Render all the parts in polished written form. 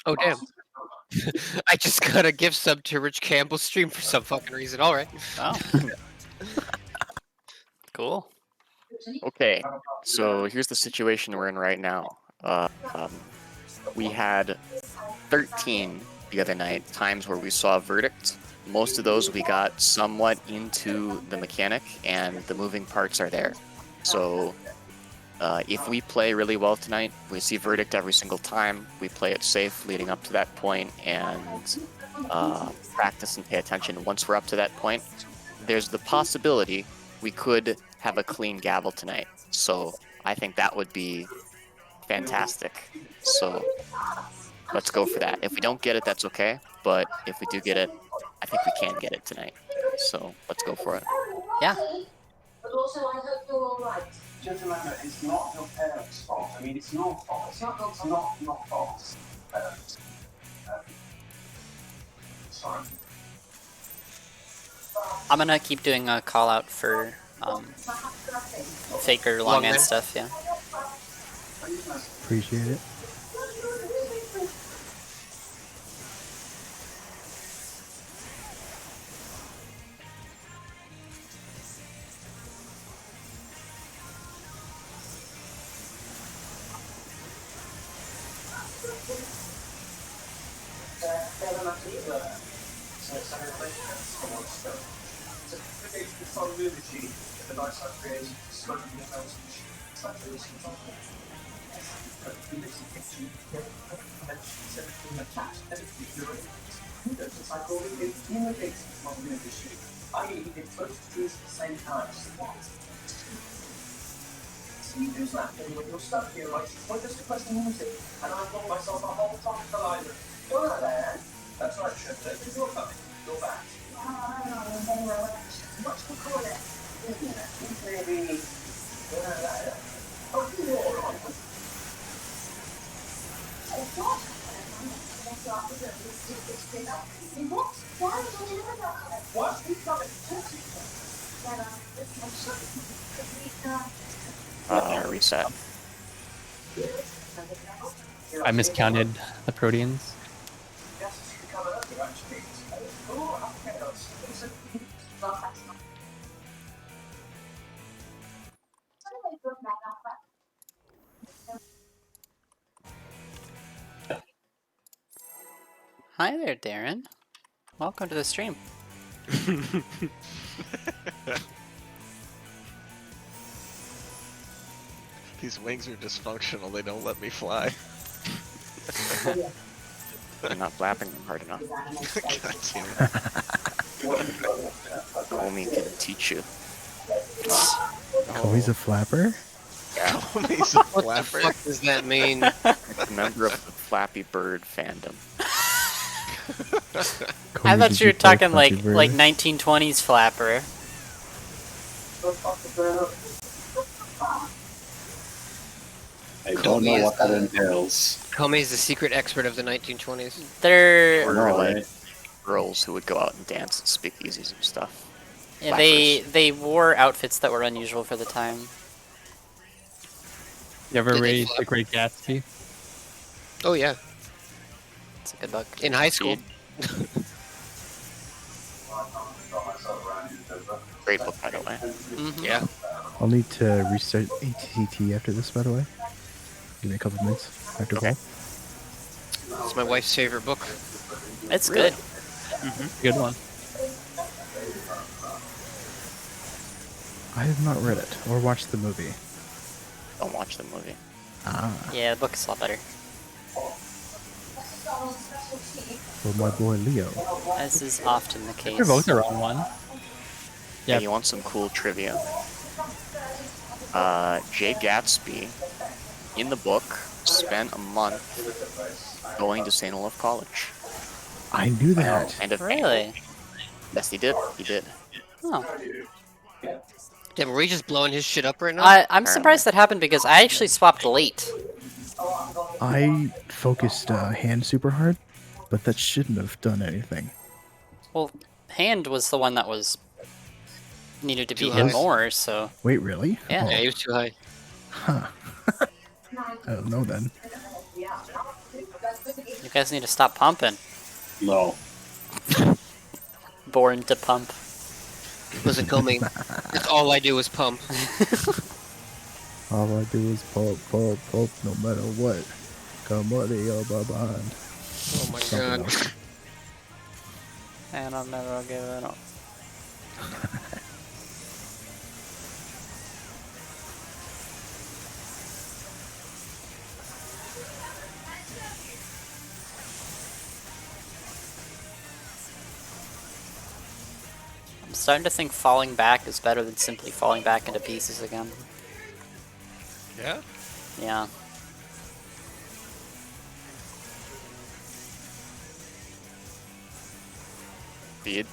Oh, damn. I just got a gift sub to Rich Campbell's stream for some fucking reason. All right. Oh. Cool. Okay, so here's the situation we're in right now. We had 13 the other night times where we saw a verdict. Most of those we got somewhat into the mechanic, and the moving parts are there. So if we play really well tonight, we see verdict every single time. We play it safe leading up to that point, and practice and pay attention once we're up to that point. There's the possibility we could have a clean gavel tonight. So I think that would be fantastic. So let's go for that. If we don't get it, that's okay. But if we do get it, I think we can get it tonight. So let's go for it. Yeah. But also, I hope you're all right. Just remember, it's not your parents' fault. I mean, it's your fault. It's not your fault. Sorry. I'm gonna keep doing a call out for Faker Longman stuff, yeah. Appreciate it. I mean, it's both trees at the same time. You do something when you're stuck here, right? It's not just a question of music, and I've got myself a whole time for library. You're not there. That's right, Chef. Because you're coming. You're back. What do you call it? Maybe. Oh, you're all right. What? Who's coming? Reset. I miscounted the Proteans. Hi there, Darren. Welcome to the stream. These wings are dysfunctional, they don't let me fly. I'm not flapping them hard enough. God damn Homie can teach you. Kobe's a flapper? Yeah, Homie's a What the flapper. fuck does that mean? a member of the Flappy Bird fandom. I thought you were talking like 1920s flapper. I don't know what that entails. Comey's the secret expert of the 1920s. They're Or like girls who would go out and dance at speakeasies and stuff. yeah, they wore outfits that were unusual for the time. You ever Did they read flap? The Great Gatsby? Oh yeah, It's a good book. in high school. Great book, by the way. Mm-hmm. Yeah. I'll need to restart ATT after this, by the way. Give me a couple minutes after Okay. that. It's my wife's favorite book. It's good. Good one. I have not read it or watched the movie. Don't watch the movie. Ah, Yeah, the book is a lot better. for my boy Leo. As is often the case. They're both their own one. Yeah, Yep. you want some cool trivia? Jay Gatsby, in the book, spent a month going to St. Olaf College. I knew that. And a Really? Yes, he did. He did. Oh. Damn, were we just blowing his shit up right now? I'm surprised that happened because I actually swapped late. I focused hand super hard, but that shouldn't have done anything. Well, Hand was the one that was needed to be Too hit high. more, so Wait, really? Yeah. Yeah, he was too high. Huh. I don't know then. you guys need to stop pumping. No. Born to pump. Listen, Comey. That's all I do is pump. All I do is pulp, pulp, pulp, no matter what. Come on, you're behind. Oh my Something god. else. And I'm never giving up. I'm starting to think falling back is better than simply falling back into pieces again. Yeah? Yeah. Speed.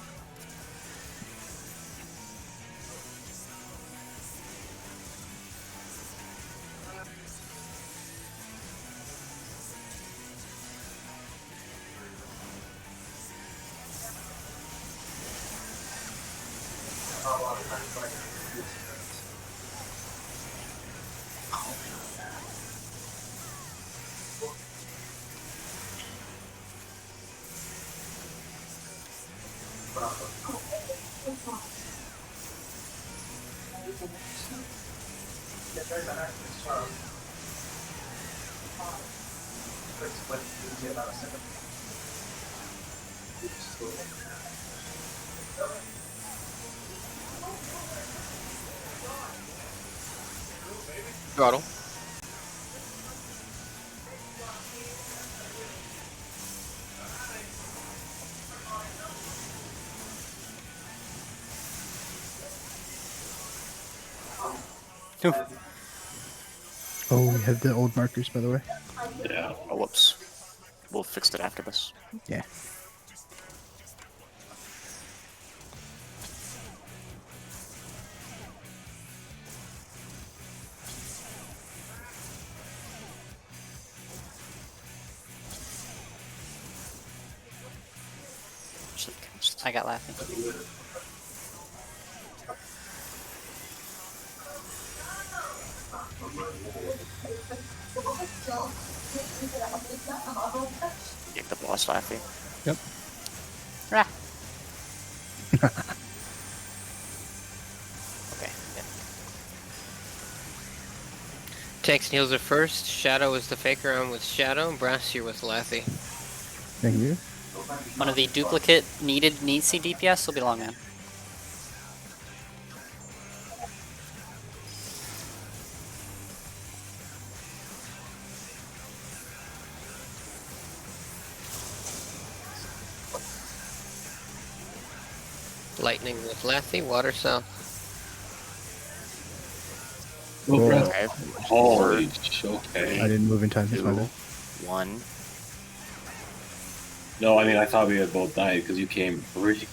Throttle. Oh, we have the old markers, by the way. Yeah. Oh, whoops. We'll fix it after this. Yeah. I got laughing. Get the boss laughing. Yep. Rah. Okay. Good. Tanks and heals are first. Shadow is the faker. I'm with Shadow. Brass, you're with Lathy. Thank you. One of the duplicate needed C DPS will be Longman. Lightning with Lathy. Water south. Oh, Cool. Okay. Holy I okay. didn't move in time. That's my 2, bad. 1. No, I mean I thought we had both died because you came really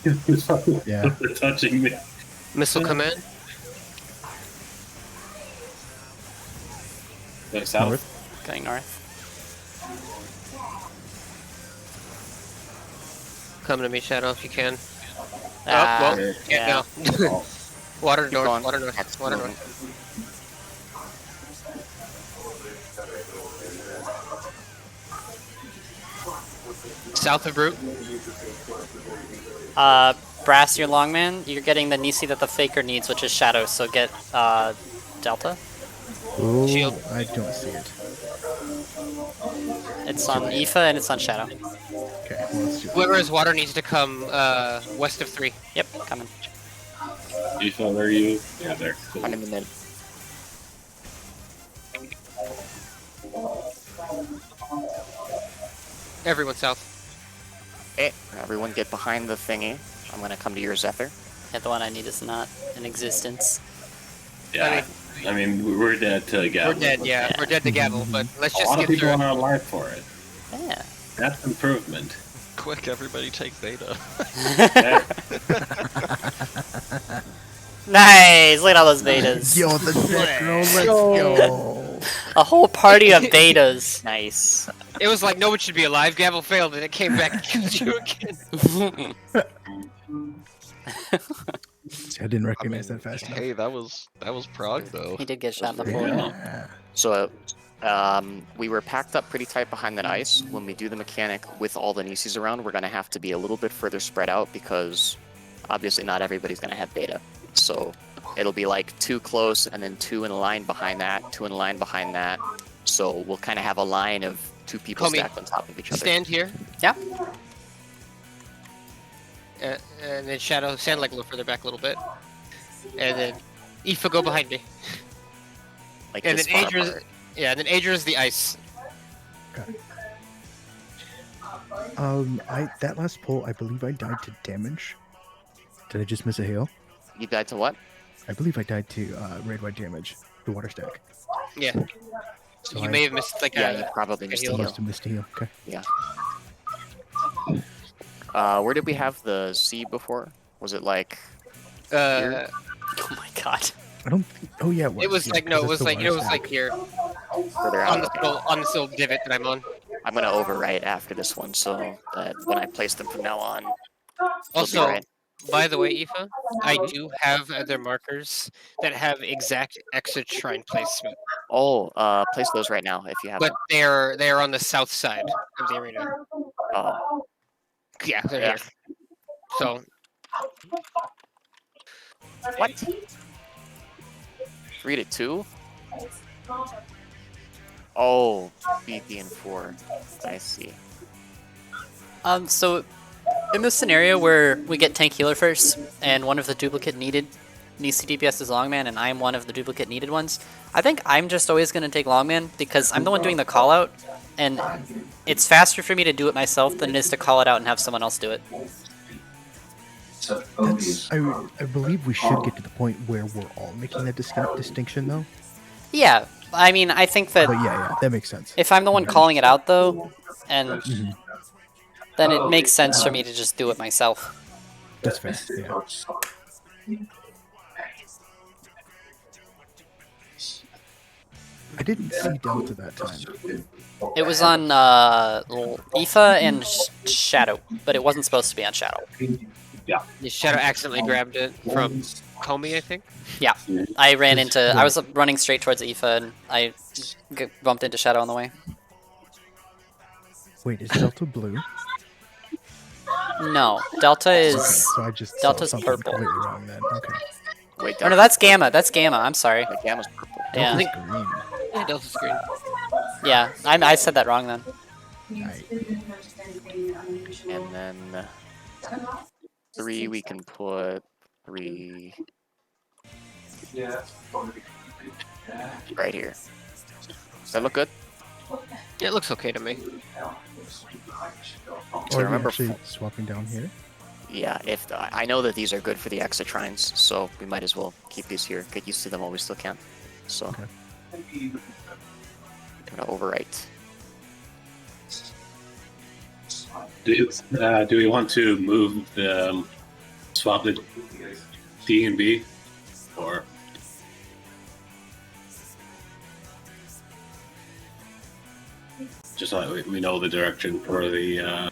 Yeah. touching me. Missile command. Like south. North. Going north. Come to me, Shadow, if you can. Ah, well, Okay. can't yeah. now. Oh, Water Keep north. going. Water north. That's Water moving. north. South of route. Brass, your Longman, you're getting the Nisi that the Faker needs, which is Shadow, so get Delta. Oh, Shield. I don't see it. It's on Aoife and it's on Shadow. Okay, well, let's do it. Whoever has water needs to come west of 3. Yep, coming. you felt where you? Yeah, there. Cool. I'm in the mid. Everyone south. Okay, everyone get behind the thingy. I'm gonna come to your Zephyr. Yeah, the one I need is not in existence. Yeah. I mean, we're dead to Gavel. We're dead, yeah. We're dead to gavel, but let's A just lot of get people through it. are alive for it. Yeah. That's improvement. Quick, everybody take beta. Yeah. Nice! Look at all those betas. Yo, the necro, let's go. A whole party of betas. Nice. It was like no one should be alive. Gavel failed, and it came back and killed you again. See, I didn't recognize that fast enough. Hey, that was Prog though. He did get shot in the foot. Yeah. Yeah. So We were packed up pretty tight behind that ice. When we do the mechanic with all the Nisis around, we're going to have to be a little bit further spread out because obviously not everybody's going to have beta. So it'll be like 2 close and then 2 in a line behind that, 2 in a line behind that. So we'll kind of have a line of 2 people Comey, stacked on top of each other. Stand here. Yeah. And then Shadow, stand like a little further back a little bit. And then Aoife, go behind me. Like And this then far Adra's, apart. yeah, and then Adra's the ice. That last pull, I believe I died to damage. Did I just miss a hail? You died to what? I believe I died to red white damage, the water stack. Yeah. So You I may have missed like Yeah, a. you probably missed a heal. heal. must have missed a heal. Okay. Yeah. Where did we have the C before? Was it like Uh, Oh my god. I don't. Oh yeah, it was yeah, like 'cause no, it that's was the like water it was stack. like here further out? Okay. on this little divot that I'm on. I'm gonna overwrite after this one, so that when I place them from now on, it'll be Also, right. by the way, Aoife, I do have other markers that have exact exit shrine placement, Oh, place those right now if you have but them. they're on the south side of the arena. Oh, Yeah, they're yeah. here. So What? 3 to 2? Oh, BP and 4. I see. So in this scenario where we get tank healer first, and one of the duplicate needed needs to DPS is Longman, and I'm one of the duplicate needed ones, I think I'm just always going to take Longman because I'm the one doing the call out, and it's faster for me to do it myself than it is to call it out and have someone else do it. That's, I believe we should get to the point where we're all making that distinction, though. Yeah, I mean, I think that But yeah, that makes sense. if I'm the one calling it out though, and Mhm. then it makes sense for me to just do it myself. That's fair. Yeah. I didn't see Delta that time. It was on Aoife and Shadow, but it wasn't supposed to be on Shadow. the Shadow accidentally grabbed it from Comey, I think. Yeah, I ran Just- into. I was running straight towards Aoife, and I bumped into Shadow on the way. Wait, is Delta blue? No, Delta Okay, is. so I just Delta's saw something purple. completely wrong then. Okay. Wait, Oh no, that's Gamma. That's Gamma. I'm sorry. the gamma's purple. Yeah, Delta's green. Yeah, Delta screen. yeah. I said that wrong then. Right. And then 3, we can put 3 right here. Does that look good? Yeah, it looks okay to me. So Or are we remember, actually swapping down here? yeah, if I know that these are good for the exit shrines, so we might as well keep these here. Get used to them while we still can. So Okay. I'm gonna overwrite. Do we want to move the swap the D and B, or just like we know the direction for the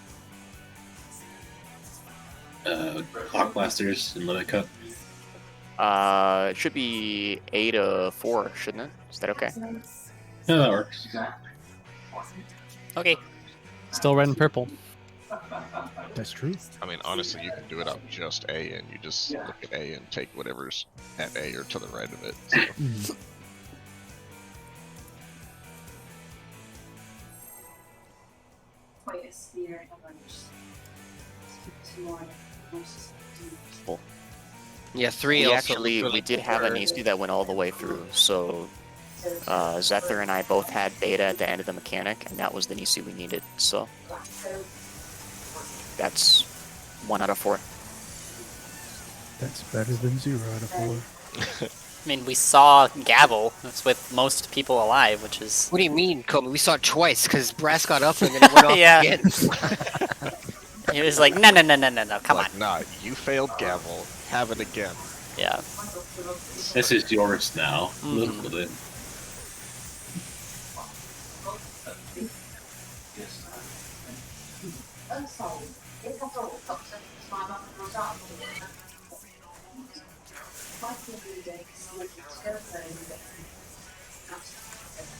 clock blasters and Limit Cup? It should be 8 to 4, shouldn't it? Is that okay? Yeah, that works. Okay. Still red and purple. That's true. I mean, honestly, you can do it on just A, and you just look at A and take whatever's at A or to the right of it. So. Mhm. Yeah, 3 We also actually looks really we did cool. have a Nisu that went all the way through. So Zephyr and I both had beta at the end of the mechanic, and that was the Nisu we needed. So that's 1 out of 4. That's better than 0 out of 4. I mean, we saw Gavel. It's with most people alive, which is. What do you mean, Comey? We saw it twice because Brass got up and then it went off Yeah. again. He was like, no, come on. Like, nah, you failed Gavel. Have it again. Yeah. This is yours now. Mhm. Live with it.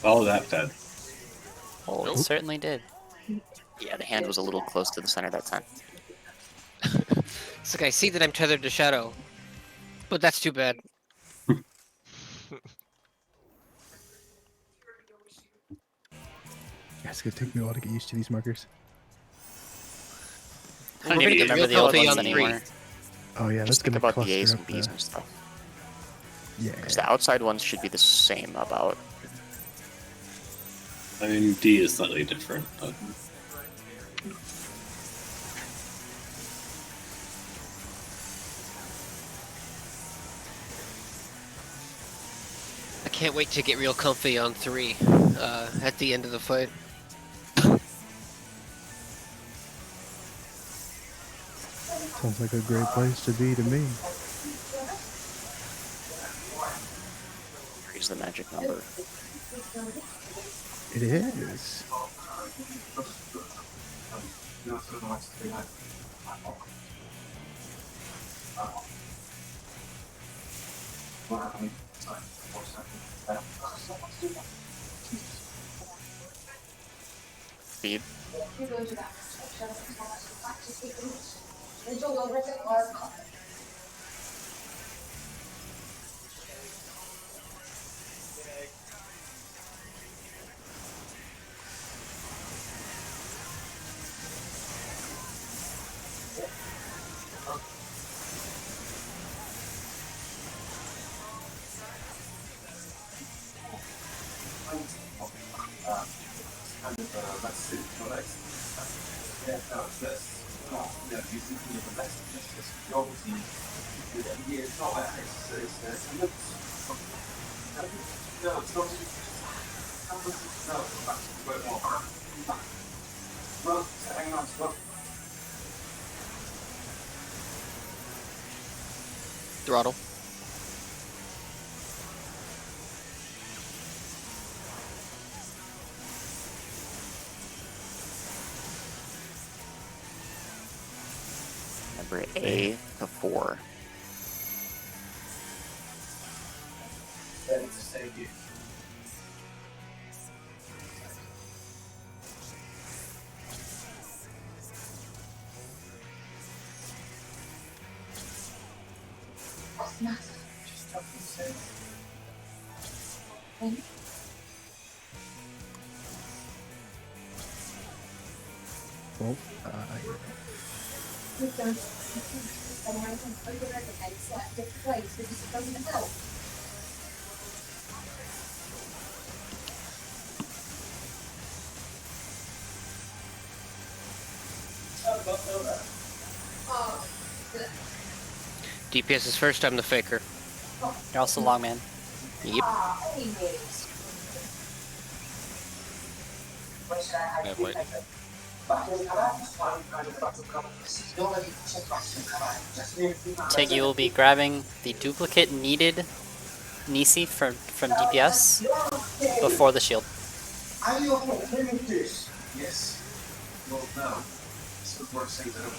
All of that fed. Oh, It certainly did. yeah, the hand was a little close to the center that time. It's like I see that I'm tethered to Shadow, but that's too bad. Yeah, it's gonna take me a while to get used to these markers. I don't We're even gonna get remember real the old comfy ones on 3. anymore. Oh yeah, that's Just think gonna about the cluster A's up and B's the. and stuff. Yeah. Because the outside ones should be the same about. I mean, D is slightly different, but I can't wait to get real comfy on 3 at the end of the fight. Sounds like a great place to be to me. Here's the magic number. It is. Speed. Throttle. Number A to 4. Well, DPS is first, I'm the faker. You're also long man. Yep. And wait. Tig, you will be grabbing the duplicate needed Nisi from DPS before the shield. Are you okay? Can you do this? Yes. Well, no. This would work things out.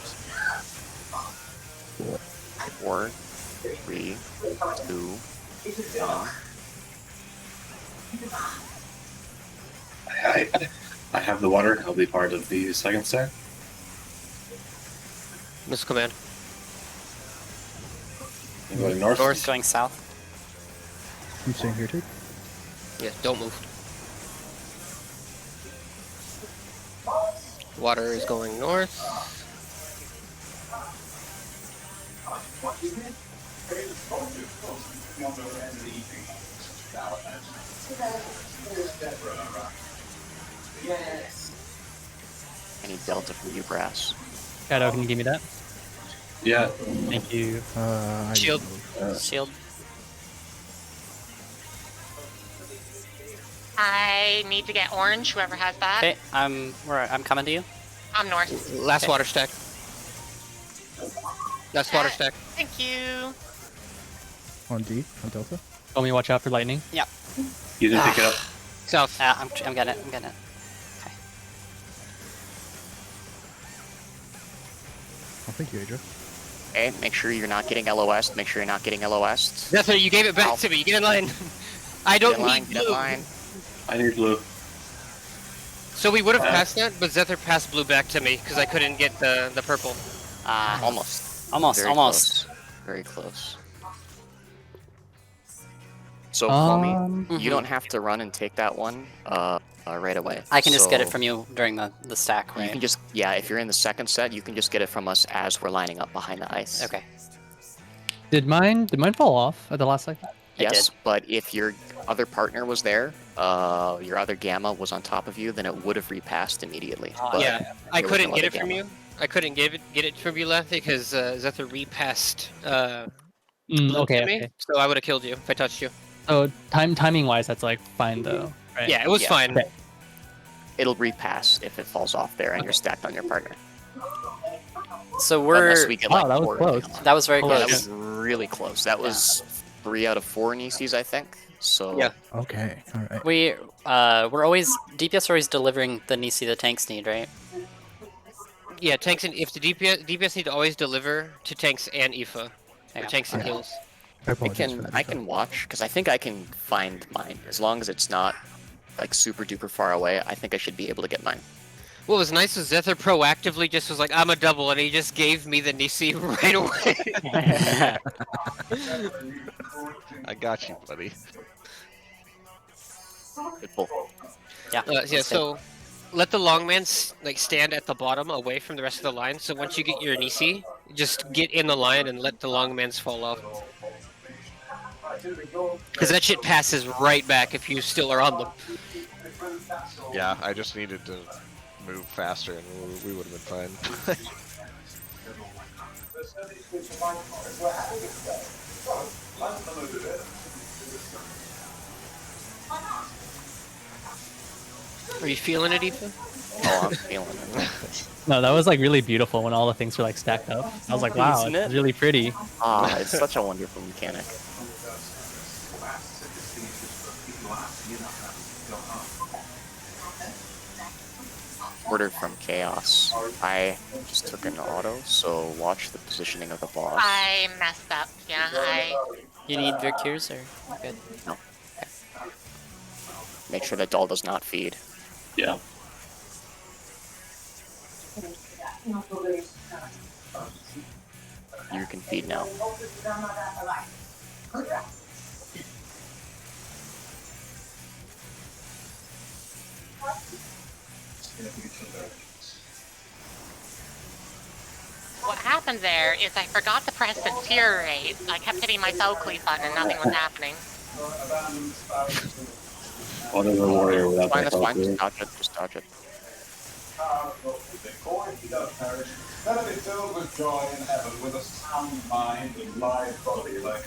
4, 3, 2, 1. I have the water. I'll be part of the second stack. Missile command. I'm going north. North. Going south. you staying here, too? Yeah, don't move. Water is going north. Any delta from you, Brass? Shadow, can you give me that? Yeah. Thank you. Shield. Shield. I need to get orange, whoever has that. Okay, I'm coming to you. I'm north. Last Okay. water stack. Last water stack. Thank you. On D, on Delta. Told me to watch out for lightning. You didn't pick it up. South. I'm getting it. I'm getting it. Okay. Oh, thank you, Adra. Okay, make sure you're not getting LOS. Make sure you're not getting LOS. That's right, you gave it back Ow. to me. Get in line. I Get don't in line, need get in blue. line. I need blue. So we would have passed that, but Zether passed blue back to me because I couldn't get the purple. Ah, Almost. almost, Very almost. close. Very close. So, Foamy, you don't have to run and take that one right away. I can just get it So from you during the stack, right? You can just, yeah, if you're in the second set, you can just get it from us as we're lining up behind the ice. Okay. Did mine fall off at the last second? Yes, but if your other partner was there, your other Gamma was on top of you, then it would have repassed immediately. But Yeah, I there was couldn't no get other it from Gamma. you. I couldn't get it from you, Lethe, because Zether repassed blue Okay, to me. okay. So I would have killed you if I touched you. So timing wise, that's like fine though, right? Yeah, it was Yeah. fine. Okay. It'll repass if it falls off there and you're stacked on your partner. So Unless we're. we get Wow, like that was 4 close. Gamma. That was very Holy Yeah, close. that was really close. That was 3 out of 4 Nisis, I think. So Yeah. Okay, all right. We're always DPS are always delivering the Nisi the tanks need, right? Yeah, tanks and if the DPS need to always deliver to tanks and Aoife. Or Yeah. tanks and Yeah. heals. I apologize for that. I can watch because I think I can find mine as long as it's not like super duper far away. I think I should be able to get mine. What was nice was Zether proactively just was like, I'm a double, and he just gave me the Nisi right away. I got you, buddy. Good pull. Yeah. Yeah, that's good. so let the longman like stand at the bottom away from the rest of the line. So once you get your Nisi, just get in the line and let the longmans fall off. Because that shit passes right back if you still are on them. Yeah, I just needed to move faster and we would have been fine. Are you feeling it, Aoife? Oh, I'm feeling it. No, that was like really beautiful when all the things were like stacked up. I was like, wow, Isn't it's it? really pretty. Ah, it's such a wonderful mechanic. Order from Chaos. I just took an auto, so watch the positioning of the boss. I messed up. Yeah, You need your cures or you good? Make sure that doll does not feed. Yeah. You can feed now. What happened there is I forgot to press Deteriorate. I kept hitting my soul cleave button and nothing was happening. What is a warrior without Fine, that that's fine. calculator? Just dodge it. Just dodge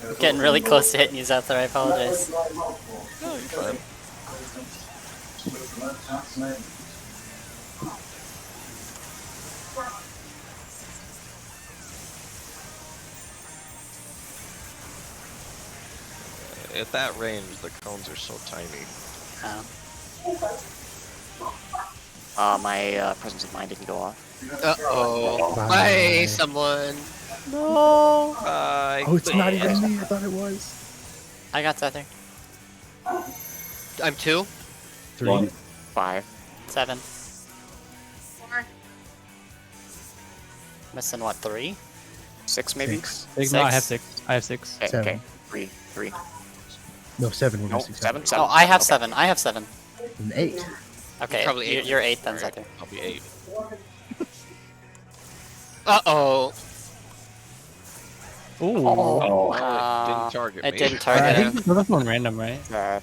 it. Getting really close to hitting you, Zether. I apologize. No, you're fine. At that range, the cones are so tiny. My presence of mind didn't go off. Uh-oh. Bye. Bye, someone. No. Oh, it's not even me. I thought it was. I got Zether. I'm 2. 3. 1. 5. 7. 4. Missing what? 3? 6 maybe? 6. No, I have Six. 6. I have 6. Okay, 7. okay. 3. No, 7. We're No, missing 7. Oh, I have Okay. 7. I have 7. An 8. Okay, Probably eight. you're 8 then, Alright, Zether. I'll be 8. Uh-oh. Ooh. Oh, Didn't target me. It didn't I target think him. this is one random, right?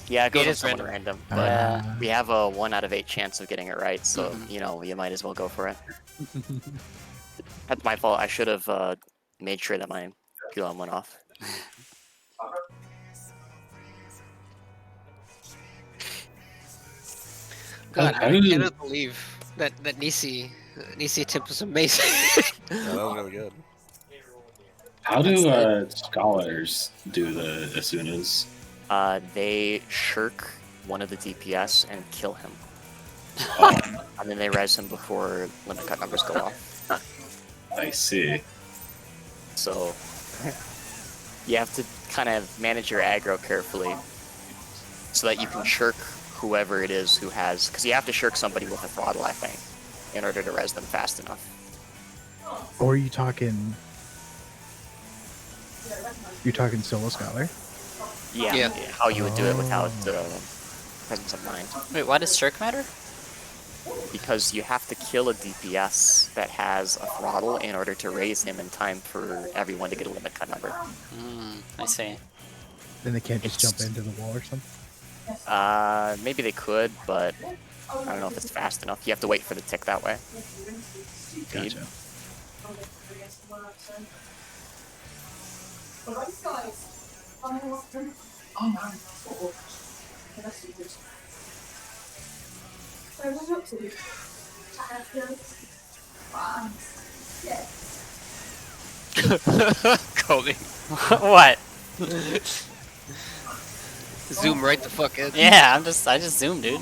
Yeah, it goes It on is someone random. But Yeah. we have a 1 out of 8 chance of getting it right, so, Mhm. you know, you might as well go for it. That's my fault. I should have made sure that my QLM went off. God, How I did- cannot believe that Nisi attempt was amazing. Yeah, that was really good. how do scholars do the Asunas? They shirk one of the DPS and kill him. Oh, And then they res him before limit cut numbers go off. I see. So you have to kind of manage your aggro carefully so that you can shirk whoever it is who has, because you have to shirk somebody with a throttle, I think, in order to res them fast enough. Or are you talking? You're talking solo scholar? Yeah, Yeah. how you would do it without presence of mind. Wait, why does shirk matter? Because you have to kill a DPS that has a throttle in order to raise him in time for everyone to get a limit cut number. I see. Then they can't just jump into the wall or something. Maybe they could, but I don't know if it's fast enough. You have to wait for the tick that way. Gotcha. Colby. What? Zoom right the fuck in. Yeah, I just zoomed, dude.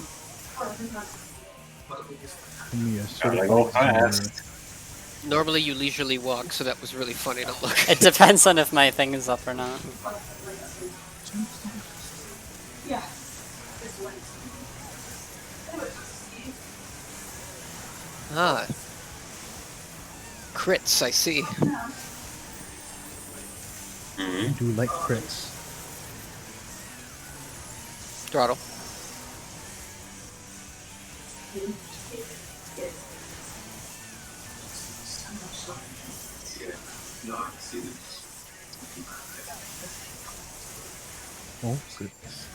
Give me a Gotta go certified fast. Normally you leisurely walk, so that was really funny to look. It depends on if my thing is up or not. Ah. Crits, I see. Mm-hmm. do like crits. Throttle. Oh goodness.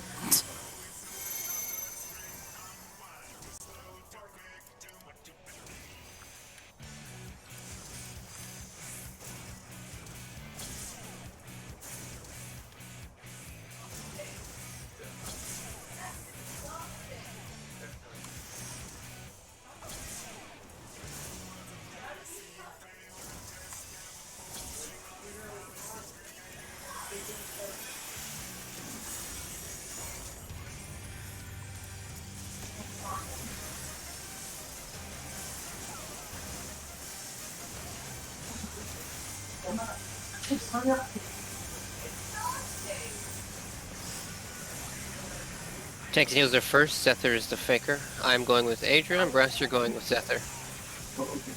Tanks and heals are first, Zether is the faker. I'm going with Adrian, Brass, you're going with Zether.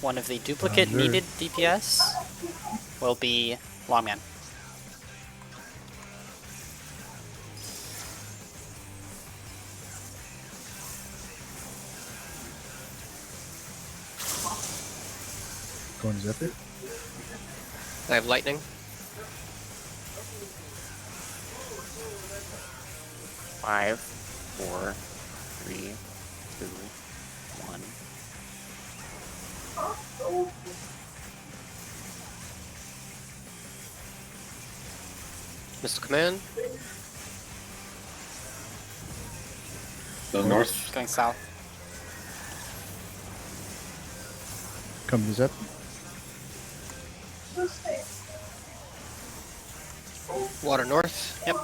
One of the duplicate Roger. needed DPS will be Longman. Going to Zephyr? I have lightning. Five, four, three, two, one. Missile command. The north. Going south. Come to Zephyr? Water north. Yep.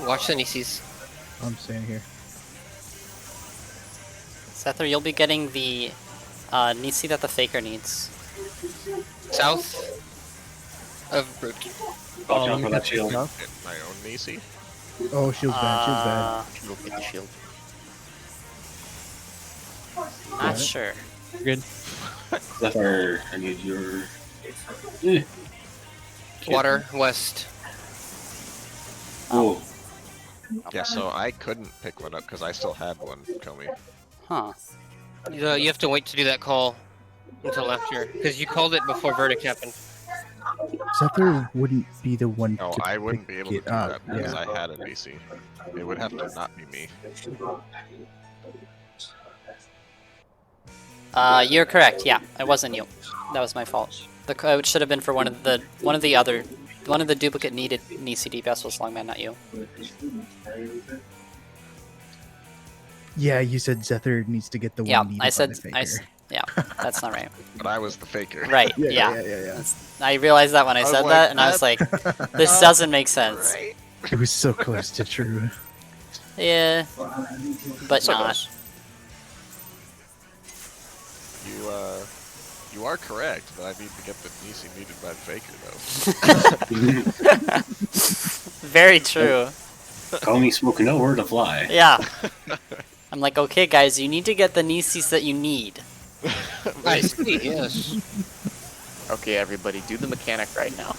Watch the Nisis. I'm staying here. Zether, you'll be getting the Nisi that the faker needs. South of Brute. Watch out for that shield. Get my own Nisi. Oh, shield's bad. Shield's bad. Shield, get the shield. Not sure. Good. Zephyr, I need your. Water west. Oh, Yeah, so I couldn't pick one up because I still had one, Comey. Huh. You have to wait to do that call until after, because you called it before verdict happened. Zephyr wouldn't be the one No, to I wouldn't pick be able to it do up. that because Yeah. I had a Nisi. It would have to not be me. You're correct. Yeah, it wasn't you. That was my fault. It should have been for one of the duplicate needed Nisi DPS was Longman, not you. Yeah, you said Zephyr needs to get the Yeah, one needed I by said the faker. yeah. That's not right. But I was the faker. Right. Yeah, Yeah. yeah. I realized that when I I was said like, that, and I was like, this doesn't make sense. Right. It was so close to true. Yeah, but So not. close. You are correct, but I need to get the Nisi needed by the faker, though. Very true. Call me smoking no word to fly. Yeah. I'm like, okay, guys, you need to get the Nisis that you need. I see. Yes. Okay, everybody, do the mechanic right now.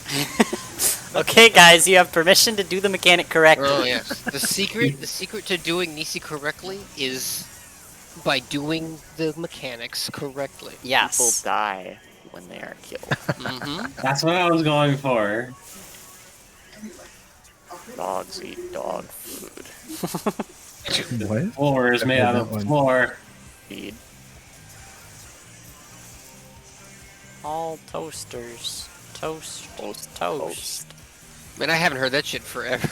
Okay, guys, you have permission to do the mechanic correctly. Oh yes. The secret to doing Nisi correctly is by doing the mechanics correctly. People Yes. die when they are killed. Mm-hmm. That's what I was going for. Dogs eat dog food. What? Floor is made out that of one. floor. Feed. All toasters. Toast. Toast. Man, I haven't heard that shit forever.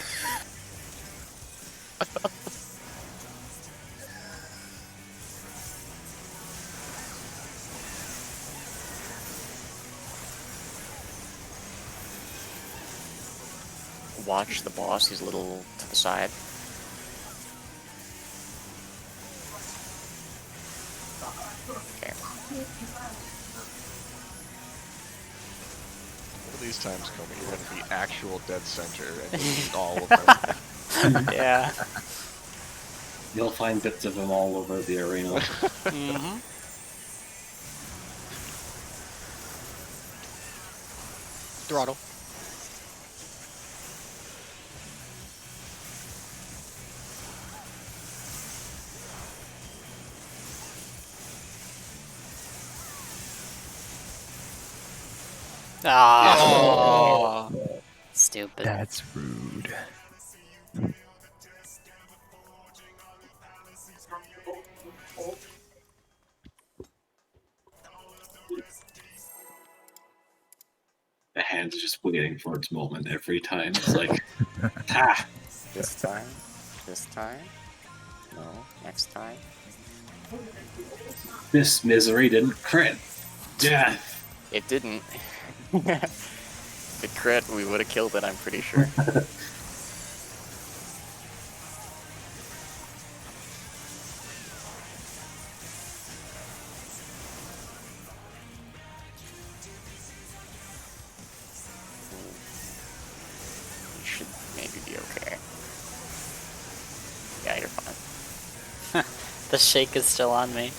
Watch the boss, he's a little to the side. Okay. One of these times, Comey, you're gonna be actual dead center and you'll eat all of them. Yeah. You'll find bits of them all over the arena. Mm-hmm. Throttle. Ah. Oh. Stupid. That's rude. The hand's just waiting for its moment every time. It's like, ha! This time? This time? No, next time? This misery didn't crit. Death! It didn't. If it crit, we would have killed it, I'm pretty sure. You should maybe be okay. Yeah, you're fine. The shake is still on me.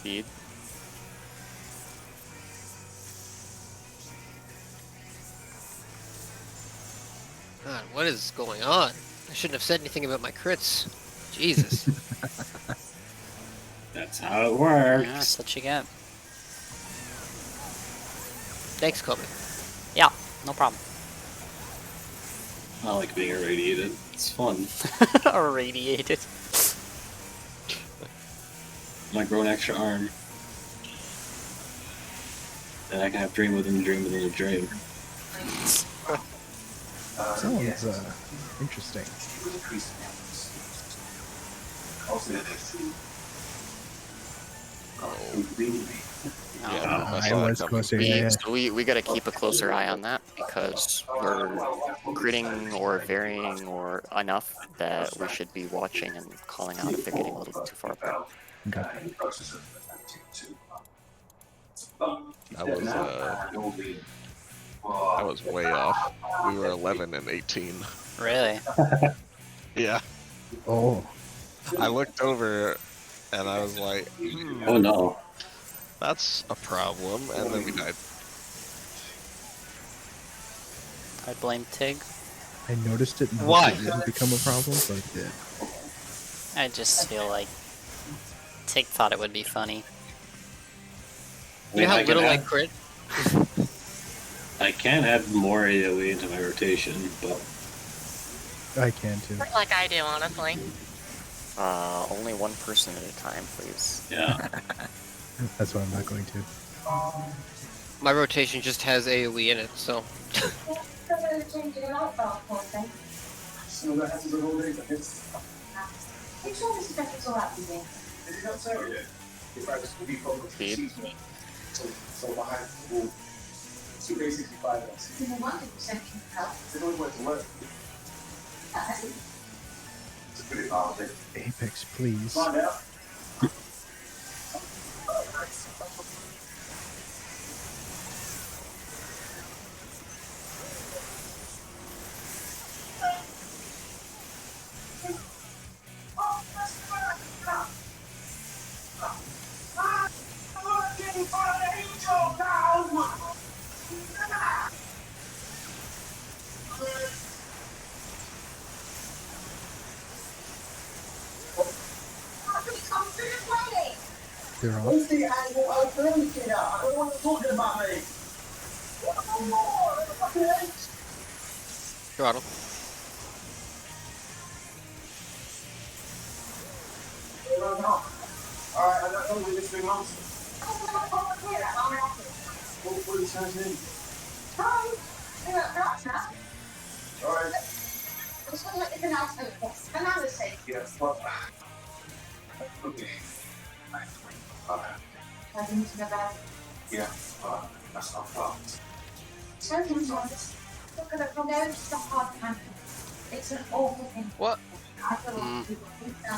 Feed. God, what is going on? I shouldn't have said anything about my crits. Jesus. That's how it works. Yeah, that's what you get. Thanks, Kobe. Yeah, no problem. I like being irradiated. It's fun. Irradiated. Might grow an extra arm. And I can have dream within a dream within a dream. Sounds interesting. Yeah, I I saw that was coming. closer. Yeah. So we gotta keep a closer eye on that because we're critting or varying or enough that we should be watching and calling out if they're getting a little too far apart. Okay. I was way off. We were 11 and 18. Really? Yeah. Oh. I looked over and I was like, Oh no. that's a problem. And then we died. I blame Tig. I noticed it. And Why? It didn't become a problem, but it did. I just feel like Tig thought it would be funny. You know how I can little I add- crit? I can add more AoE into my rotation, but I can too. Like I do, honestly. Only one person at a time, please. yeah. That's why I'm not going to. My rotation just has AoE in it, so. Feed. 365 days. It's only way to work. It's a pretty hard thing. Apex, please. Find out. They're off. Who's the angle open? I don't want to talk about me. Throttle. Alright, I don't know where this thing wants. What are you saying? Alright. Yes, well. Okay. Yeah, that's not far. It's an awful thing. What?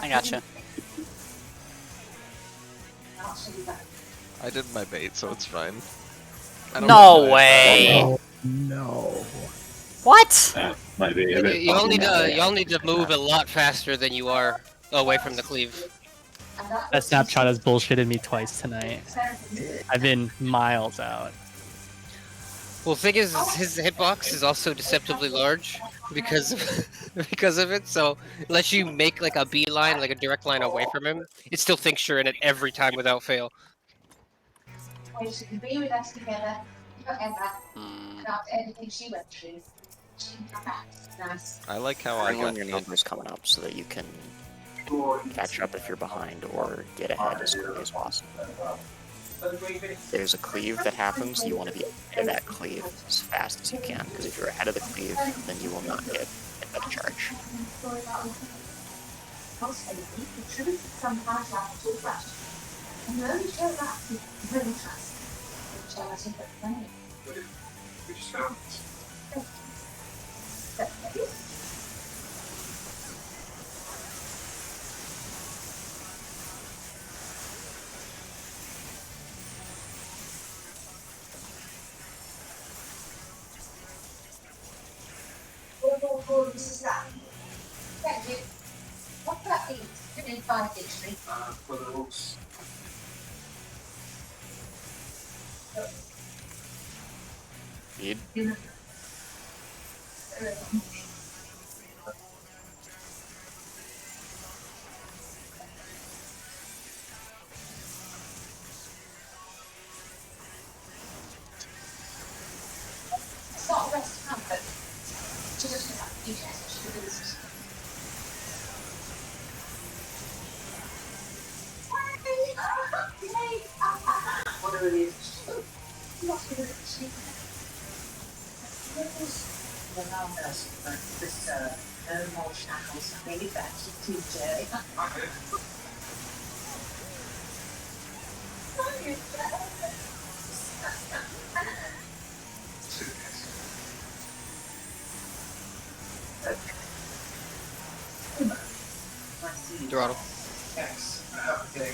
I gotcha. I did my bait, so it's fine. I don't No know. way! Oh, no. What? Might be a bit Y'all need problematic. to y'all need to move a lot faster than you are away from the cleave. That snapshot has bullshitted me twice tonight. I've been miles out. Well, the thing is, his hitbox is also deceptively large because because of it. So unless you make like a beeline, like a direct line away from him, it still thinks you're in it every time without fail. She can be with us together forever. Hmm. After everything she went through, she can come back. Nice. I like how I Bring on got your hit. numbers coming up so that you can catch up if you're behind or get ahead as quickly as possible. If there's a cleave that happens, you want to be ahead of that cleave as fast as you can, because if you're ahead of the cleave, then you will not get hit by the charge. Sometimes like too much. And you only show that to really trust. Which I think that's funny. We just found This is that. Thank you. What that means, you need 5 dictionary. for the rules. Speed. It's not a rest of comfort. She doesn't have to do that. She can do this. Whatever it is. No more shackles. Maybe back to TJ. Throttle. Yes. Okay,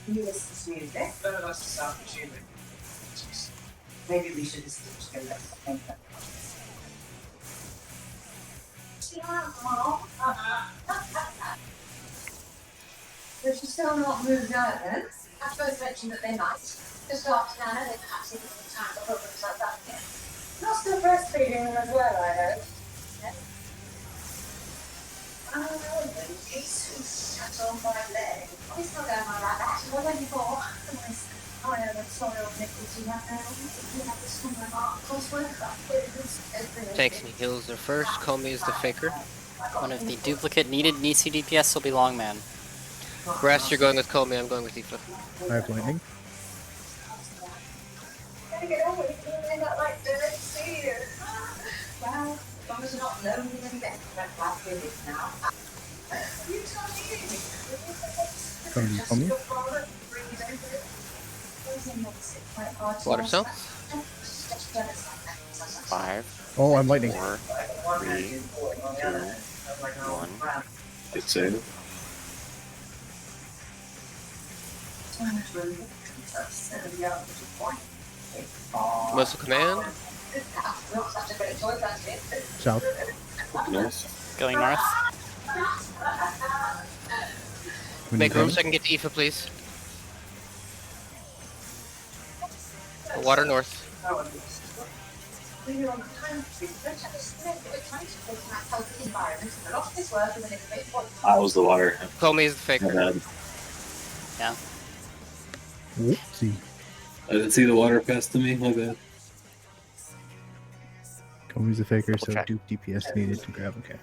You listen to music. no, that's the sound of tuning. Maybe we should listen to together. But she's still not moved out then. I both mentioned that they might. Just after Nana, they perhaps even some time to put themselves up again. Not still breastfeeding them as well, I heard. Yeah. Oh, Jesus, shut on my leg. It's not going on like that. It was only before. I am sorry of nipples you have now. You have this from my heart. Tanks and heals are first. Comey is the faker. One of the duplicate needed Nisi DPS will be Longman. Brass, you're going with Comey. I'm going with Aoife. I have lightning. Gotta get on with it, they're not like dirt here. Well, as long as you're not lonely and desperate like you is now. You tell me. Coming from you. Water cell. 5, Oh, I'm lightning. 4, 3, 2, 1. Good save. Muscle command. South. North. Going north. Make room so I can get to Aoife, please. Water north. I was the water. Comey is the My faker. bad. Yeah. Whoopsie. I didn't see the water pass to me. My bad. Comey's the faker, so check. Duke DPS needed to grab. Okay.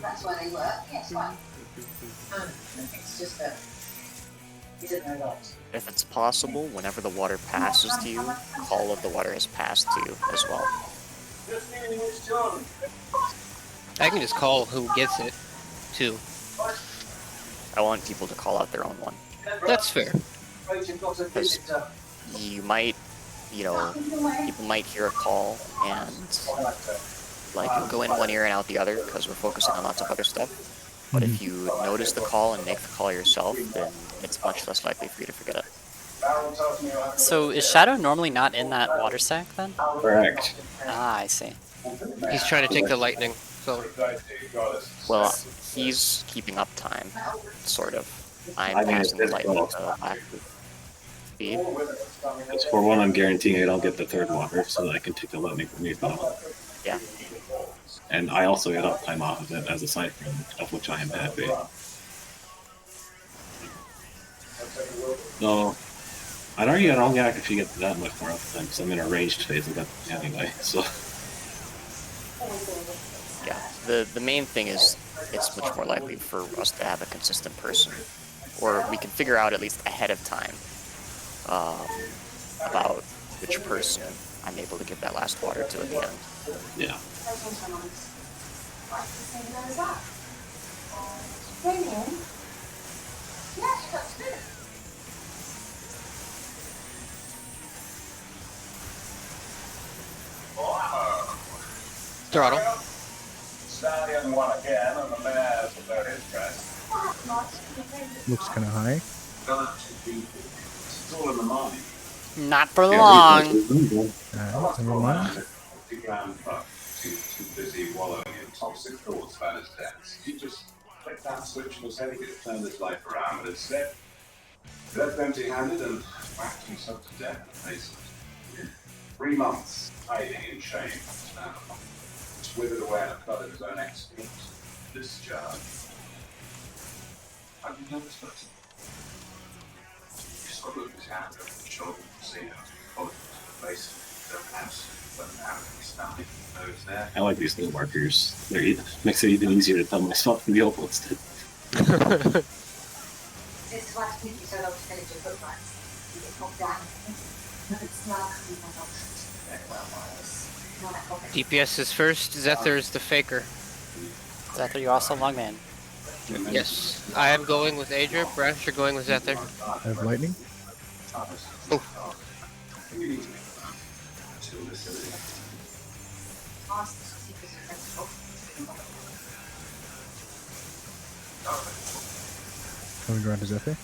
That's where they work, yes, fine. It's just that you didn't know that. If it's possible, whenever the water passes to you, call of the water has passed to you as well. I can just call who gets it, too. I want people to call out their own one. That's fair. Because you might, people might hear a call and like it'll go in one ear and out the other because we're focusing on lots of other stuff. But if you notice the call and make the call yourself, then it's much less likely for you to forget it. So is Shadow normally not in that water sack then? Correct. Ah, I see. He's trying to take the lightning, so... Well, he's keeping up time, sort of. I'm I mean, passing the it's lightning well. to lack of speed. As for one, I'm guaranteeing I don't get the third water, so that I can take the lightning from you. Yeah. And I also get uptime off of it as a side friend, of which I am happy. No, I'd argue I don't actually get that much more uptime because I'm in a ranged phase of that anyway. So Yeah. The main thing is it's much more likely for us to have a consistent person, or we can figure out at least ahead of time about which person I'm able to give that last water to at the end. yeah. Throttle. Stallion won again, and the mayor's about his dress. Looks kind of high. It's all in the mind. Not for long. Never mind. 50 grand fuck. Too busy wallowing in toxic thoughts about his debts. You just click that switch and was heading to turn his life around, but instead, left empty-handed and whacked himself to death in the basement. 3 months hiding in shame. It's withered away in a flood of his own exploit. Discharge. Have you noticed that? You saw Lucas hand over the shoulder to see him. Followed to the basement. Don't have but now he's standing nose there. I like these new markers. Makes it even easier to tell myself from the old ones did. It's why I think you so long to finish your book rights. You get knocked down. But it's not coming on options. Very well, Miles. Not a copy. DPS is first, Zether is the faker. Zether, you're also longman. Yes. I am going with Adria, Brash, you're going with Zether. I have lightning. Oh. Coming around to Zephyr.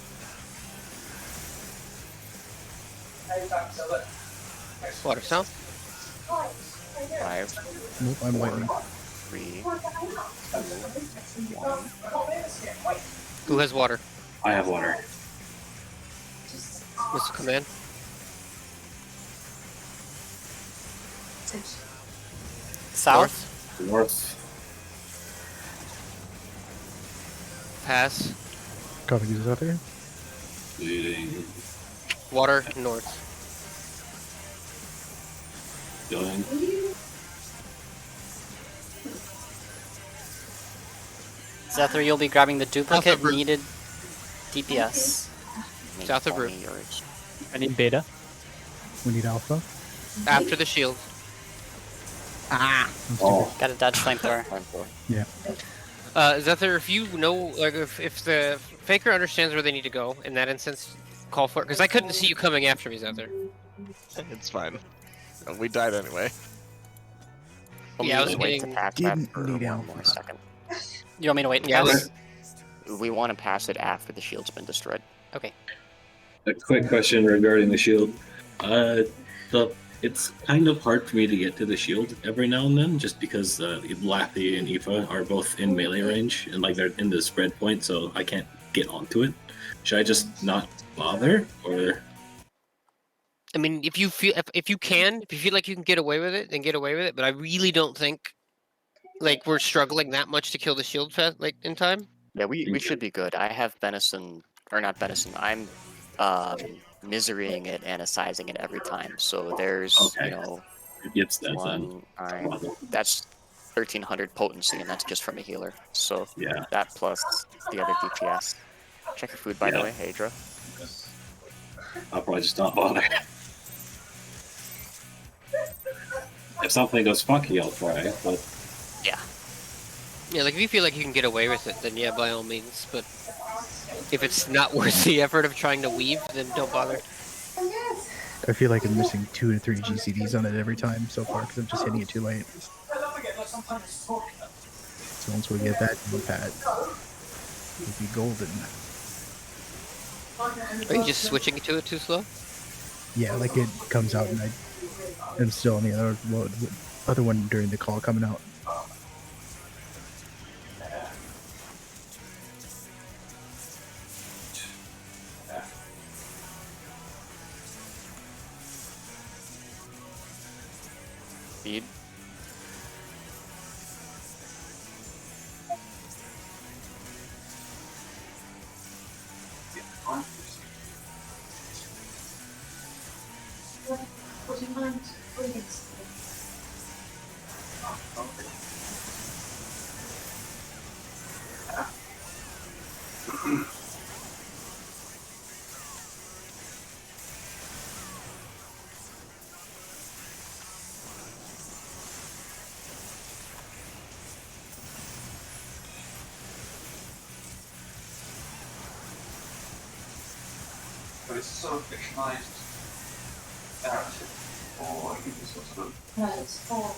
Water sound. 5, Nope, I'm lightning. 3, 2, 1. Who has water? I have water. Mr. Command. South? North. Pass. Copy this out there. Leading. Water north. Going. Zephyr, you'll be grabbing the duplicate Alpha needed DPS. Maybe South of 20 Root. yards. I need beta. We need alpha. After the shield. Oh, Gotta dodge flamethrower. Time for. Yeah. Zephyr, if you know, like, if the faker understands where they need to go in that instance, call for it. Because I couldn't see you coming after me, Zephyr. It's fine. We died anyway. Yeah, I was wait to getting- pass that Didn't for need one alpha. more second. You want me to wait? Yeah, I Pass? was- We want to pass it after the shield's been destroyed. Okay. a quick question regarding the shield. It's kind of hard for me to get to the shield every now and then, just because Lathy and Aoife are both in melee range and like they're in the spread point, so I can't get onto it. Should I just not bother, or? I mean, if you feel if you feel like you can get away with it, then get away with it. But I really don't think like we're struggling that much to kill the shield fast like in time. Yeah, we Okay. should be good. I have Benison, or not Benison. I'm miserying it, anesthesizing it every time. So there's, Okay. you know, It gets that then. that's 1300 potency, and that's just from a healer. So Yeah. that plus the other DPS. Check your food, by the Yeah. way, Hadra. I'll probably just not bother. If something goes funky, I'll try, but Yeah, like if you feel like you can get away with it, then yeah, by all means. But if it's not worth the effort of trying to weave, then don't bother. I feel like I'm missing 2 to 3 GCDs on it every time so far because I'm just hitting it too late. So once we get that pat, it'll be golden. Are you just switching to it too slow? Yeah, like it comes out and I'm still on the other one during the call coming out. Speed. Would you mind reading But it's sort of fictionalized narrative, or you can sort of No, it's for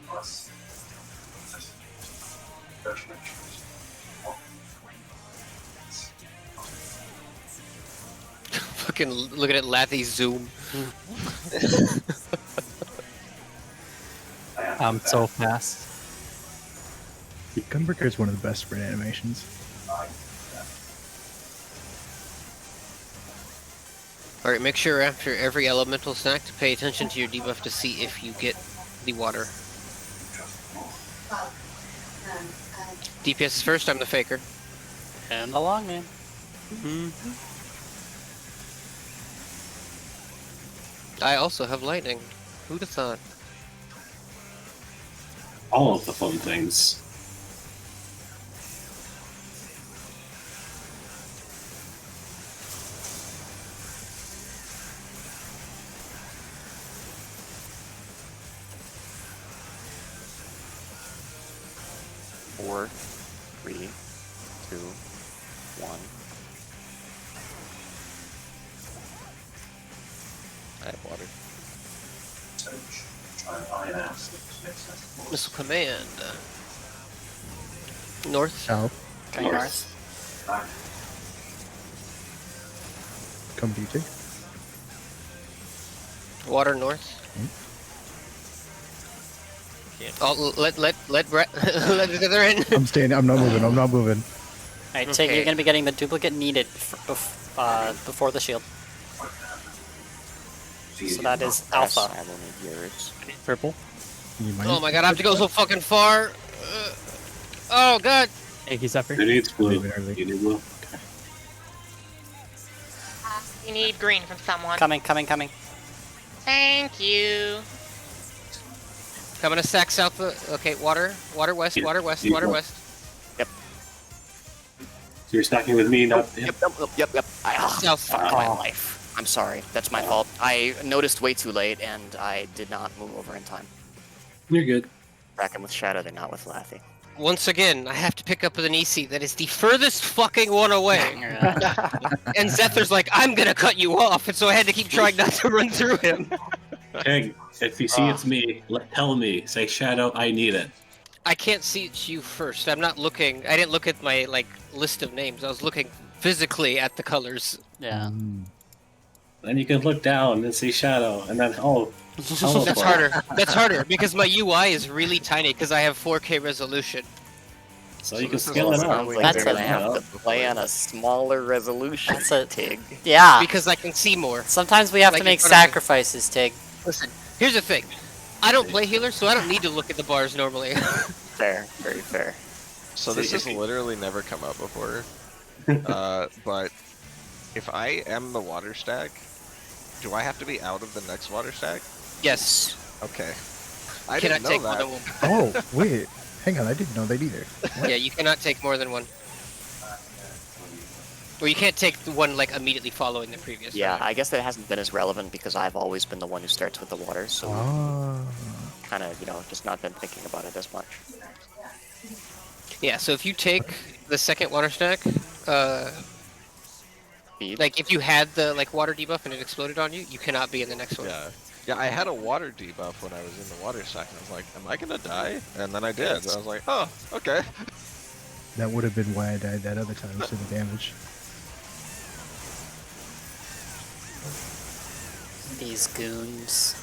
plus Fucking looking at Lathy's zoom. I'm so fast. Gunbreaker is one of the best sprint animations. Alright, make sure after every elemental snack to pay attention to your debuff to see if you get the water. DPS is first, I'm the faker. And the long man. I also have lightning. Who'd have thought? all of the fun things. Four, three, two, one. I have water. try and iron out. Missile command. North. South. Going north. Come to you too. Water north. Oh, let Brett let the other in. I'm staying. I'm not moving. I'm not moving. Alright, Tig, Okay. you're gonna be getting the duplicate needed before the shield. So that is Yes, alpha. I will need yours. Purple. You might. Oh my god, I have to go so fucking far. Oh god. Thank you, Zephyr. Who needs blue? Leave it early. You need blue? Okay. You need green from someone. Coming. Thank you. Coming to sack south. Okay, water west, Yeah, water west, you water go. west. So you're stacking with me, not him? Yep. South. Fuck my life. I'm sorry. That's my fault. I noticed way too late, and I did not move over in time. You're good. Tracking with Shadow, they're not with Laffy. Once again, I have to pick up with an EC that is the furthest fucking one away. And Zether's like, I'm gonna cut you off, and so I had to keep trying not to run through him. Hey, if you see it's me, tell me. Say, Shadow, I need it. I can't see it's you first. I'm not looking. I didn't look at my list of names. I was looking physically at the colors. Yeah. Then you can look down and see Shadow, and then, That's harder. That's harder because my UI is really tiny because I have 4K resolution. So you can this is scale it also up. Sounds like That's they're a- gonna have to play on a smaller resolution. That's a- Tig. Yeah. Because I can see more. Sometimes we have Like to in make front of me. sacrifices, Tig. Listen, here's the thing. I don't play healer, so I don't need to look at the bars normally. Fair, very fair. So this has literally never come up before. But if I am the water stack, do I have to be out of the next water stack? Yes. Okay. I Cannot didn't know take more that. than one. Oh wait, hang on. I didn't know that either. Yeah, you cannot take more than one. Or you can't take the one immediately following the previous. Yeah, one. I guess that hasn't been as relevant because I've always been the one who starts with the water, so kind of, just not been thinking about it as much. Yeah. So if you take the second water stack, Speed. if you had the water debuff and it exploded on you, you cannot be in the next one. Yeah, I had a water debuff when I was in the water stack, and I was like, am I gonna die? And then I did. I was like, oh, okay. That would have been why I died that other time instead of damage. These goons.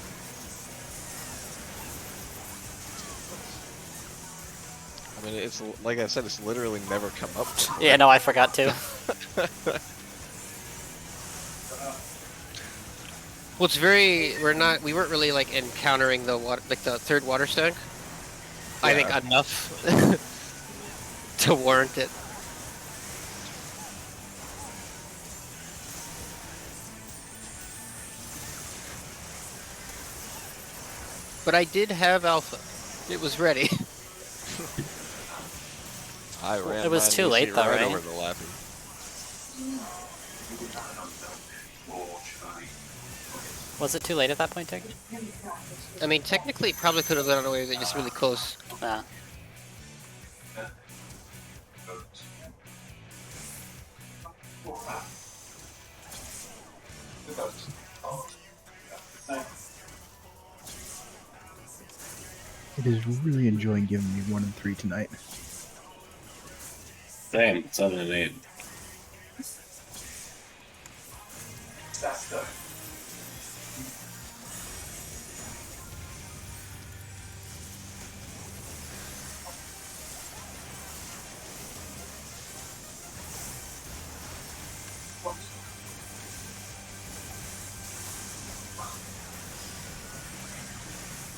I mean, it's like I said, it's literally never come up before. Yeah, no, I forgot to. Well, it's we weren't really encountering the water, the third water stack. I think enough to warrant it. But I did have alpha. It was ready. I ran. It was mine too easy late though, right? over the Laffy. Was it too late at that point, Tig? I mean, technically, it probably could have gone away with it just really close. Yeah. It is really enjoying giving me 1 and 3 tonight. Same, 7 and 8.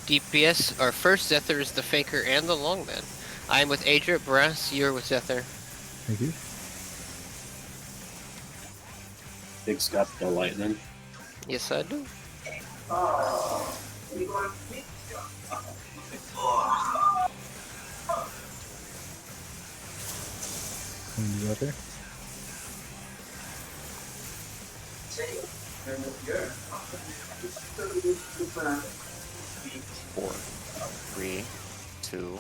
DPS, our first Zether is the Faker and the Longman. I'm with Adria, Brass, you're with Zether. Thank you. Big's got the lightning. Yes, I do. Can you go out there? Four, three, two,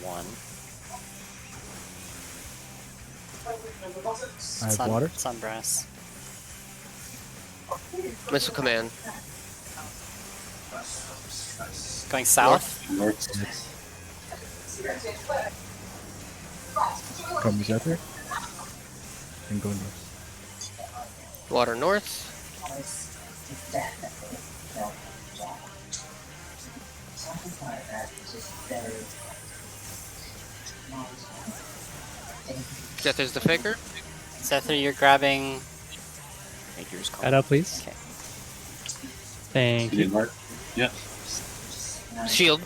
one. I have water. Sunbrass. Missile command. Going south. North. Yes. Come Zephyr. And go north. Water north. Zephyrs the faker. Zephyr, you're grabbing. Figures call. Head up, please. Okay. Thank You you. did, Mark? Yeah. Shield.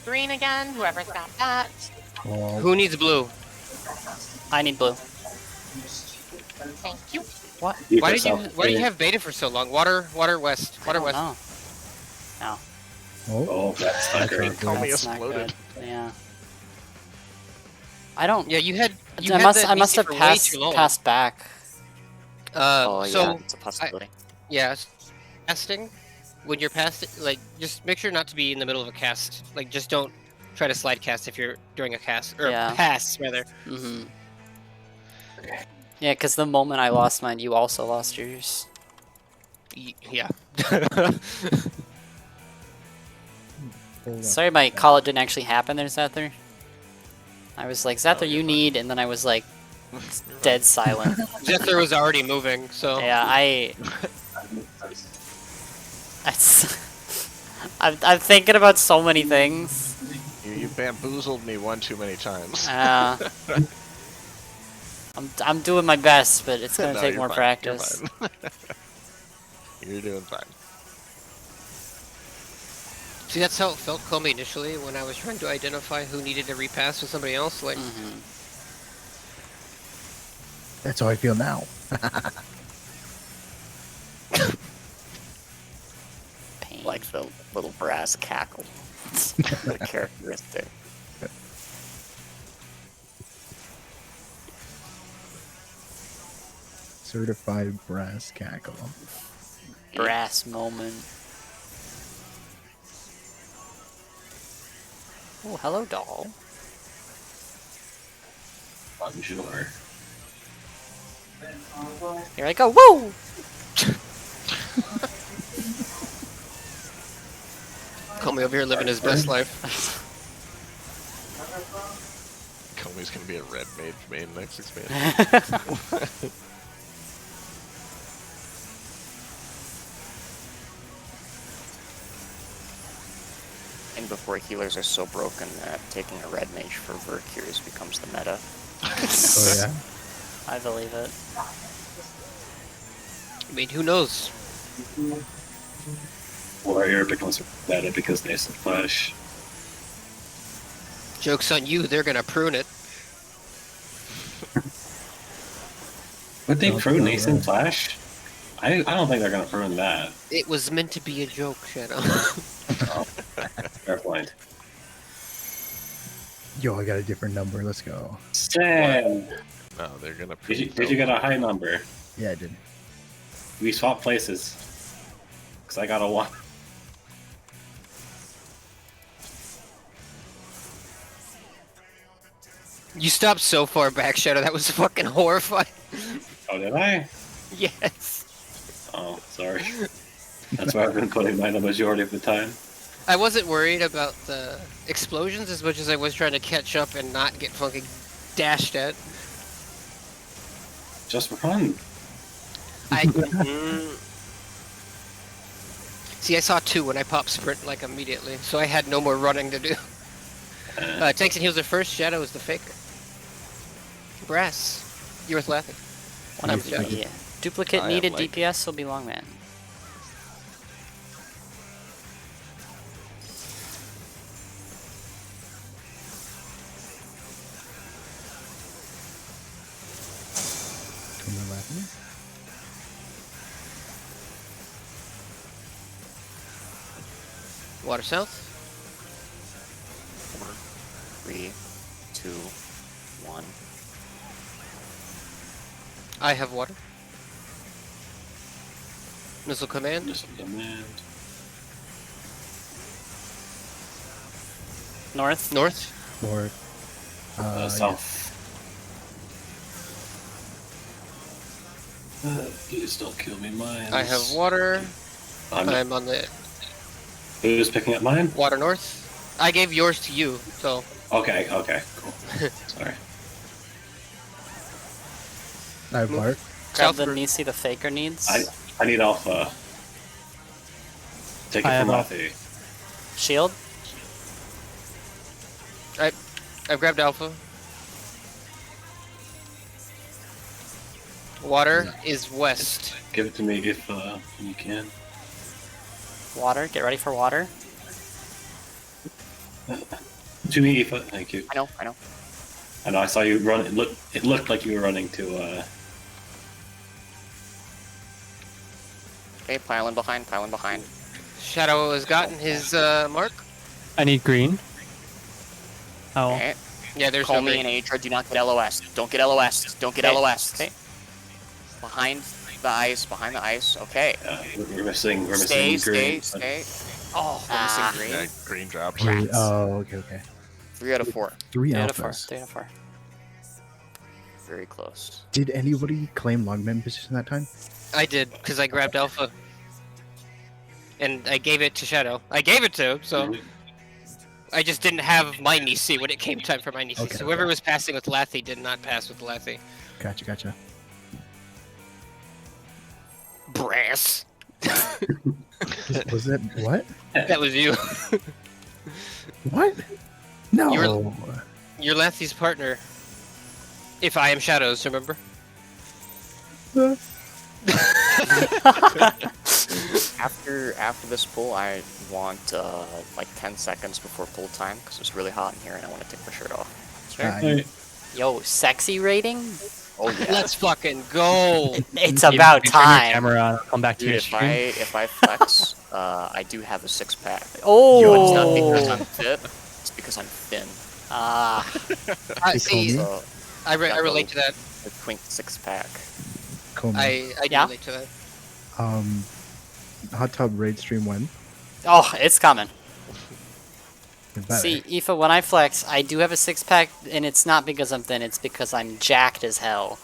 Green again, whoever's got that. Oh, Who needs blue? I need blue. Thank you. What? Why did you have beta for so long? Water west. Water west. No. No. oh, Oh, that's not great. Call me That's not exploded. good. Yeah. I don't. Yeah, you had. You I had must. that I must easy have for way passed too long. passed back. Oh yeah, So it's a possibility. yeah, casting. When you're past it, like just make sure not to be in the middle of a cast. Like just don't try to slide cast if you're doing a cast or Yeah. pass rather. Mm-hmm. Yeah, because the moment I lost mine, you also lost yours. Yeah. hold on. Sorry, my call didn't actually happen there, Zephyr. I was like, Zephyr, you need, and then I was like, dead silent. Zephyr was already moving, so Yeah, I'm thinking about so many things. You bamboozled me one too many times. I'm doing my best, but it's gonna No, take you're more fine, practice. You're, fine. You're doing fine. see that's how it felt, Comey, initially when I was trying to identify who needed to repass with somebody else. Like Mm-hmm. That's how I feel now. Pain. Like the little brass cackle. The characteristic. Certified brass cackle. Brass moment. Oh, hello, doll. I'm sure. Here I go. Woo! Comey over here living his best life. Comey's gonna be a red mage main next expansion. And before healers are so broken that taking a red mage for Vercures becomes the meta. Oh yeah. I believe it. I mean, who knows? Warrior becomes meta because Nascent Flash. Joke's on you, they're gonna prune it. Would they Don't prune know, Nascent right. Flash? I don't think they're gonna prune that. It was meant to be a joke, Shadow. Fair point. Yo, I got a different number. Let's go. Sam! No, they're gonna. Did you get a high number? Yeah, I did. We swapped places. Because I got a 1. You stopped so far back, Shadow. That was fucking horrifying. Oh, did I? Yes. Oh, sorry. That's where I've been putting mine the majority of the time. I wasn't worried about the explosions as much as I was trying to catch up and not get fucking dashed at. Just run. See, I saw 2 when I popped sprint like immediately, so I had no more running to do. Tanks and heals are first. Shadow is the faker. Brass. You're worth laughing. I'm Shadow. Yeah. Duplicate I am needed like- DPS will be Longman. Come on, laughing. Water south. 4, 3, 2, 1. I have water. Missile command. Just demand. North. North. Or South. Please don't kill me, mine. I have water. I'm I'm on the Who's picking up mine? Water north. I gave yours to you, so Okay, cool. Sorry. I have Bart. Grab the Southward. Nisi the Faker needs. I need Alpha. Take it I from have Matthew. Shield. I've grabbed Alpha. Water is west. Give it to me if you can. Water. Get ready for water. To me, Aoife. Thank you. I know. I know. I saw you run. It looked like you were running to. Okay, piling behind. Shadow has gotten his mark. I need green. Oh, Okay. Yeah, there's Call no me green. and Adra. Do not get LOS. Don't get LOS. Don't get Okay. LOS. Okay. Behind the ice. Okay. We're missing. We're Stay. missing green. Oh, we're missing green. Yeah, green dropped. Wait, oh, okay. 3 out of 4. 3 3 out of 4. alphas. 3 out of 4. Very close. Did anybody claim longman position that time? I did, because I grabbed Alpha. And I gave it to Shadow. I gave it to him, so... I just didn't have my Nisi when it came time for my Nisi. Okay, So whoever okay. was passing with Lathy did not pass with Lathy. Gotcha. Brass. Was that what? That was you. What? No. You're Lathy's partner. If I am Shadows, remember? After this pull, I want like 10 seconds before pull time because it's really hot in here and I want to take my shirt off. Sure. Yo, sexy rating? Oh yeah. Let's fucking go. It's Maybe about turn your time. camera on. I'll come back to Dude, your if stream. I flex, I do have a 6-pack. Oh. It's not because I'm fit. It's because I'm thin. See, So I relate to that. a twink 6-pack. Cool. I do Yeah? relate to that. Hot tub raid stream when? Oh, it's coming. It better. See, Aoife, when I flex, I do have a 6-pack, and it's not because I'm thin, it's because I'm jacked as hell.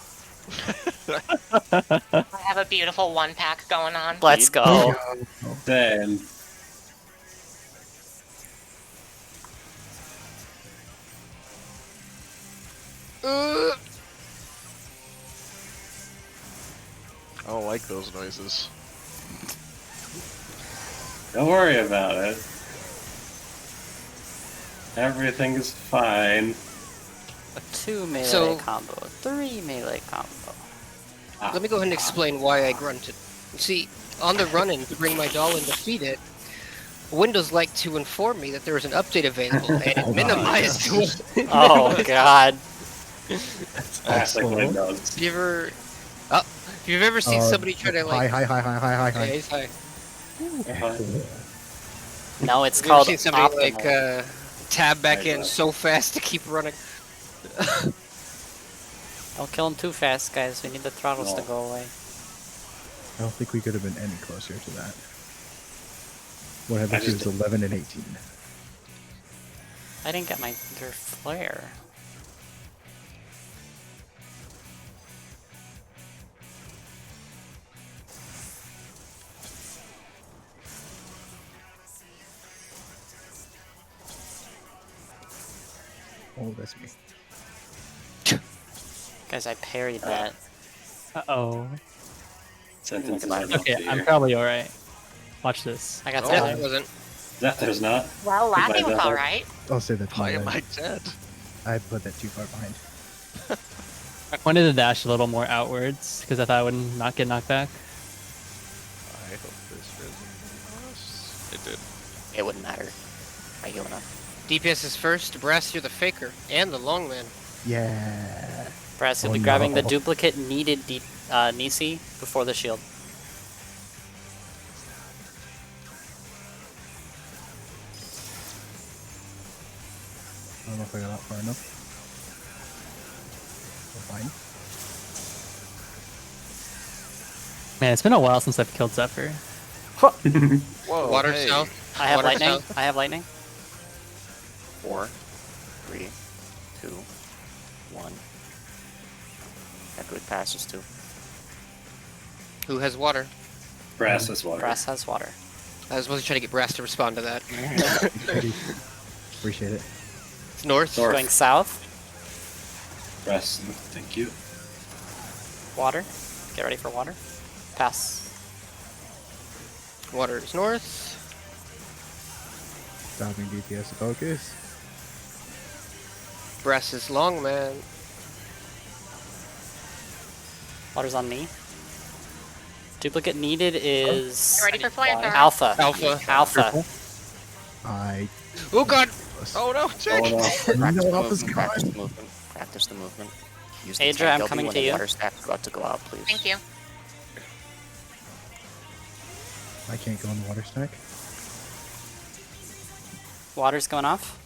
I have a beautiful 1-pack going on. Let's go. Then I don't like those noises. don't worry about it. Everything is fine. 2 melee So- combo, 3 melee combo. Let me go ahead and explain why I grunted. See, on the run-in to bring my doll in to feed it, Windows liked to inform me that there was an update available, and it minimized. Oh god. Classic Windows. If you've ever seen somebody try to like, Hi. yeah, he's high. No, it's Have you ever called seen somebody optimal. like tab back I in know. so fast to keep running? Don't kill him too fast, guys. We need the throttles to No. go away. I don't think we could have been any closer to that. What I happened to just was 11 and 18. I didn't get your flare. Oh, that's me. Guys, I parried that. Uh-oh. Sentences Okay, are not Okay, I'm clear. probably alright. Watch this. I got Oh. Yeah, time. it wasn't. That there's not. Well, Lathy was Goodbye, alright. I'll say that to Why my am I leg. dead? I put that too far behind. I wanted to dash a little more outwards because I thought I would not get knocked back. I hope this doesn't loss. It did. It wouldn't matter. I heal enough. DPS is first. Brass, you're the faker and the longman. Yeah. Brass, you'll Oh, be grabbing the no. duplicate needed Nisi before the shield. I don't know if I got out far enough. We're fine. Man, it's been a while since I've killed Zephyr. Whoa, Water hey. south. I have Water lightning. south. I have lightning. 4, 3, 2, 1. Echoed passes too. Who has water? Brass is water. Brass has water. I was mostly trying to get Brass to respond to that. Appreciate it. It's north. North. Going south. Press. Thank you. Water. Get ready for water. Pass. Water is north. Stopping DPS to focus. Brass is long, man. Water's on me. Duplicate needed is Ready for flamethrower. Alpha. Alpha. Alpha. I. Oh god! Oh no, Jake! No, Alpha's Practice gone. the movement. Practice the movement. Use the Adra, tank I'm LB coming when to the you. water stack's about to go out, please. Thank you. I can't go on the water stack. Water's going off.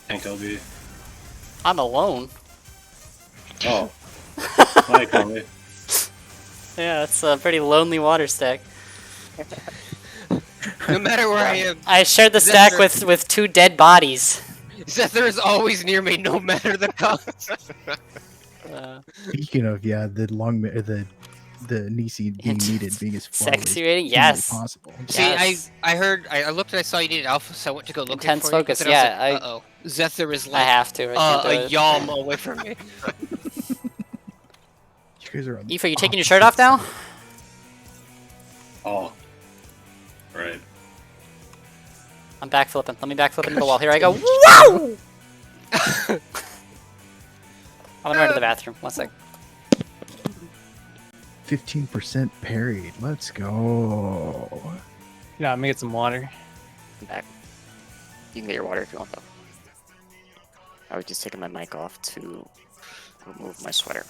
Tank LB. I'm alone. Oh. Hi, Conway. Yeah, it's a pretty lonely water stack. No matter where I am, I shared the stack Zephyr- with 2 dead bodies. Zephyr is always near me, no matter the cost. Speaking of, yeah, the Nisi being needed being as far away as Sexy rating? humanly Yes. possible. See, Yes. I heard, I looked and I saw you needed Alpha, so I went to go look Intense for you. focus, but then I was yeah, like, uh-oh. Zephyr is I like have to. I can't do a it. yalm away from me. You guys are on Aoife, are you taking your shirt off now? Oh. Right. I'm backflipping. Let me backflip into the wall. Here I go. Wow! I'm gonna run to the bathroom. One sec. 15% parried. Let's go. Yeah, I'm gonna get some water. I'm back. You can get your water if you want, though. I was just taking my mic off to remove my sweater.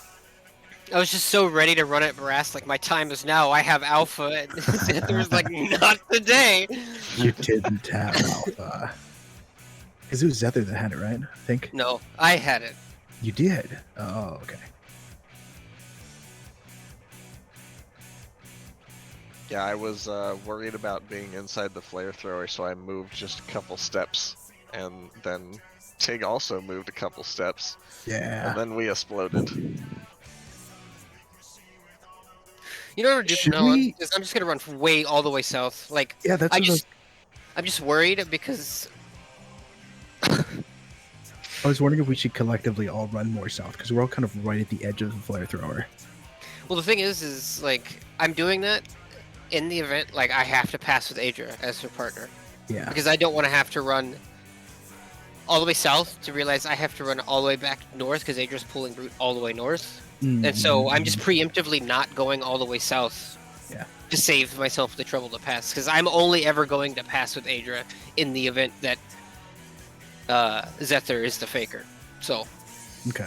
I was just so ready to run at Brass, like my time is now. I have Alpha, and Zephyr was like, not today. You didn't have Alpha. Because it was Zether that had it, right? I think. No, I had it. You did? Oh, okay. Yeah, I was worried about being inside the flamethrower, so I moved just a couple steps, and then Tig also moved a couple steps, Yeah. and then we exploded. You know what I'm gonna do Should from now on? we- Is I'm just gonna run way all the way south. Like, Yeah, that's what I'm just worried because I was wondering if we should collectively all run more south, because we're all kind of right at the edge of the flamethrower. well, the thing is like I'm doing that in the event like I have to pass with Adra as her partner Yeah. because I don't want to have to run all the way south to realize I have to run all the way back north because Adra's pulling route all the way north. And so I'm just preemptively not going all the way south Yeah. to save myself the trouble to pass. Because I'm only ever going to pass with Adra in the event that Zephyr is the faker. So, Okay.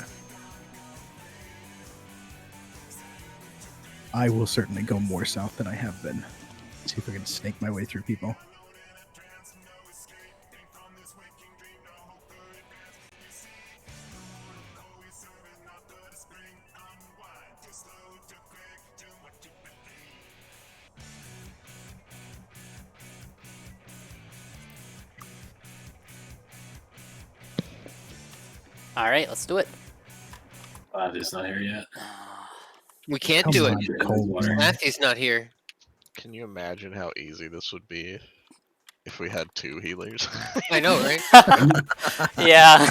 I will certainly go more south than I have been. See if I can snake my way through people. Alright, let's do it. It's not here yet. we can't Come do on, it. Cole. Matthew's not here. Can you imagine how easy this would be if we had 2 healers? I know, right? Yeah.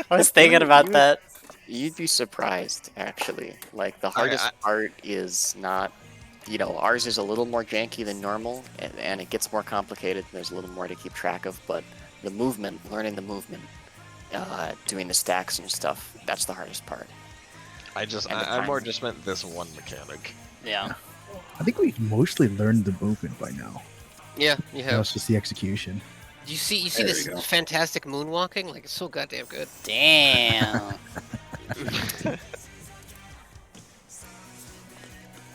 I was thinking about that. You'd be surprised, actually. Like, the hardest part is not... You know, ours is a little more janky than normal, and it gets more complicated. There's a little more to keep track of, but the movement, learning the movement, doing the stacks and stuff, that's the hardest part. I more just meant this one mechanic. Yeah. I think we've mostly learned the movement by now. Yeah, you Now have. it's just the execution. You see There this we go. fantastic moonwalking? Like, it's so goddamn good. Damn.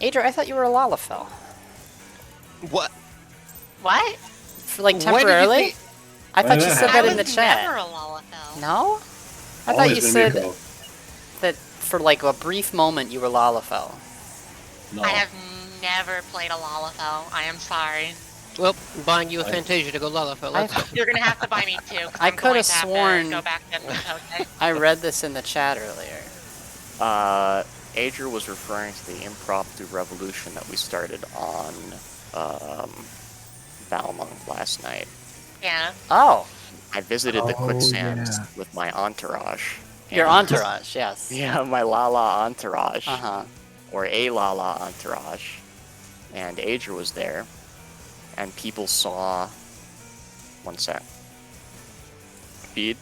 Adra, I thought you were a Lalafell. What? What? For like When did you temporarily? think- I thought you Yeah. said I that was in the chat. never a Lalafell. No? I thought Always you been said Miko. that for like a brief moment you were Lalafell. No. I have never played a Lalafell. I am sorry. Well, I'm buying you a Fantasia to go Lalafell. Let's go. You're gonna have to buy me two. 'cause I I'm coulda going to have to sworn- Go back to okay. I read this in the chat earlier. Adra was referring to the impromptu revolution that we started on Balmung last night. Yeah. Oh, I visited the Oh, quicksands yeah. with my entourage. your and- entourage, yes. Yeah, my Lala entourage. Uh-huh. Or a Lala entourage. And Adra was there. And people saw... One sec. Feed.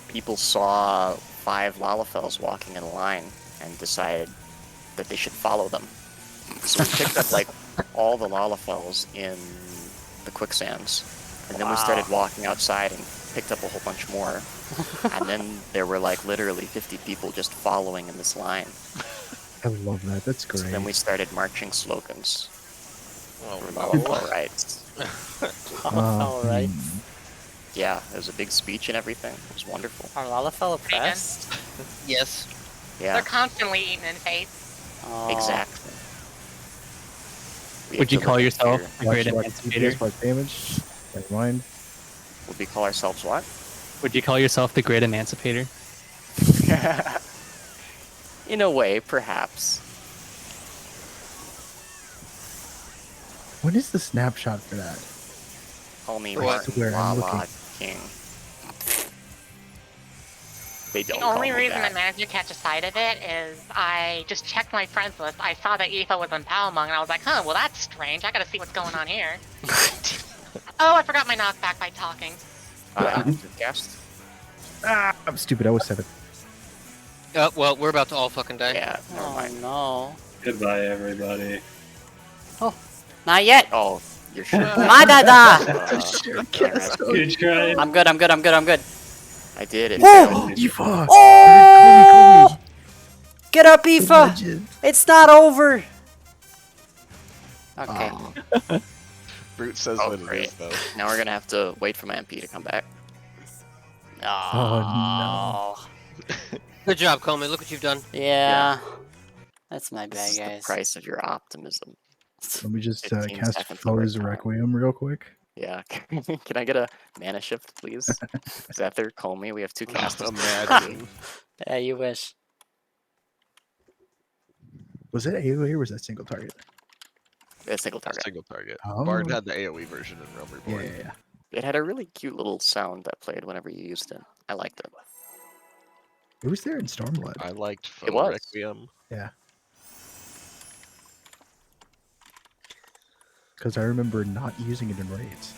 People saw 5 Lalafels walking in a line and decided that they should follow them. So we picked up like all the Lalafels in the quicksands. And then we started walking outside and picked up a whole bunch more. And then there were like literally 50 people just following in this line. I love that. That's great. So then we started marching slogans Oh, for no. Lalafell rights. All right. Yeah, it was a big speech and everything. It was wonderful. Are Lalafell oppressed? Yes. Yeah, They're constantly eaten in face. Oh. exactly. We Would have you to call live yourself here. the great Watch emancipator? DPS, watch damage. Never mind. Would we call ourselves what? Would you call yourself the great emancipator? In a way, perhaps. When is the snapshot for that? Call me What? Martin Where I'm Lala looking. King. They don't The call only me reason that. I managed to catch a sight of it is I just checked my friends list. I saw that Aoife was on Palmung, and I was like, huh, well that's strange. I gotta see what's going on here. Oh, I forgot my knockback by talking. Guest? Ah, I'm stupid. I was 7. Oh, well, we're about to all fucking die. Yeah, never Oh mind. no. Goodbye, everybody. Not yet. Oh, you're sure. My dada. Good try. I'm good. I did it. Oh! Aoife! Oh! Get up, Aoife! Legend. It's not over. Okay. Brute says Oh, what it great. is, though. Now we're gonna have to wait for my MP to come back. Oh, Good job, Comey. Look what you've done. Yeah. That's my This bad, is the guys. price of your optimism. Let me just 15 cast seconds Foe's overtime. Requiem real quick. Yeah. Can I get a mana shift, please? Zephyr, Comey, we have 2 casters. Imagine. Yeah, you wish. Was it AoE or was that single target? A single target. Single target. Oh. Bard had the AoE version in Realm Yeah, Reborn. yeah, yeah. It had a really cute little sound that played whenever you used it. I liked it. It was there in Stormblood. I liked It Foe was. Requiem. Yeah. Because I remember not using it in raids.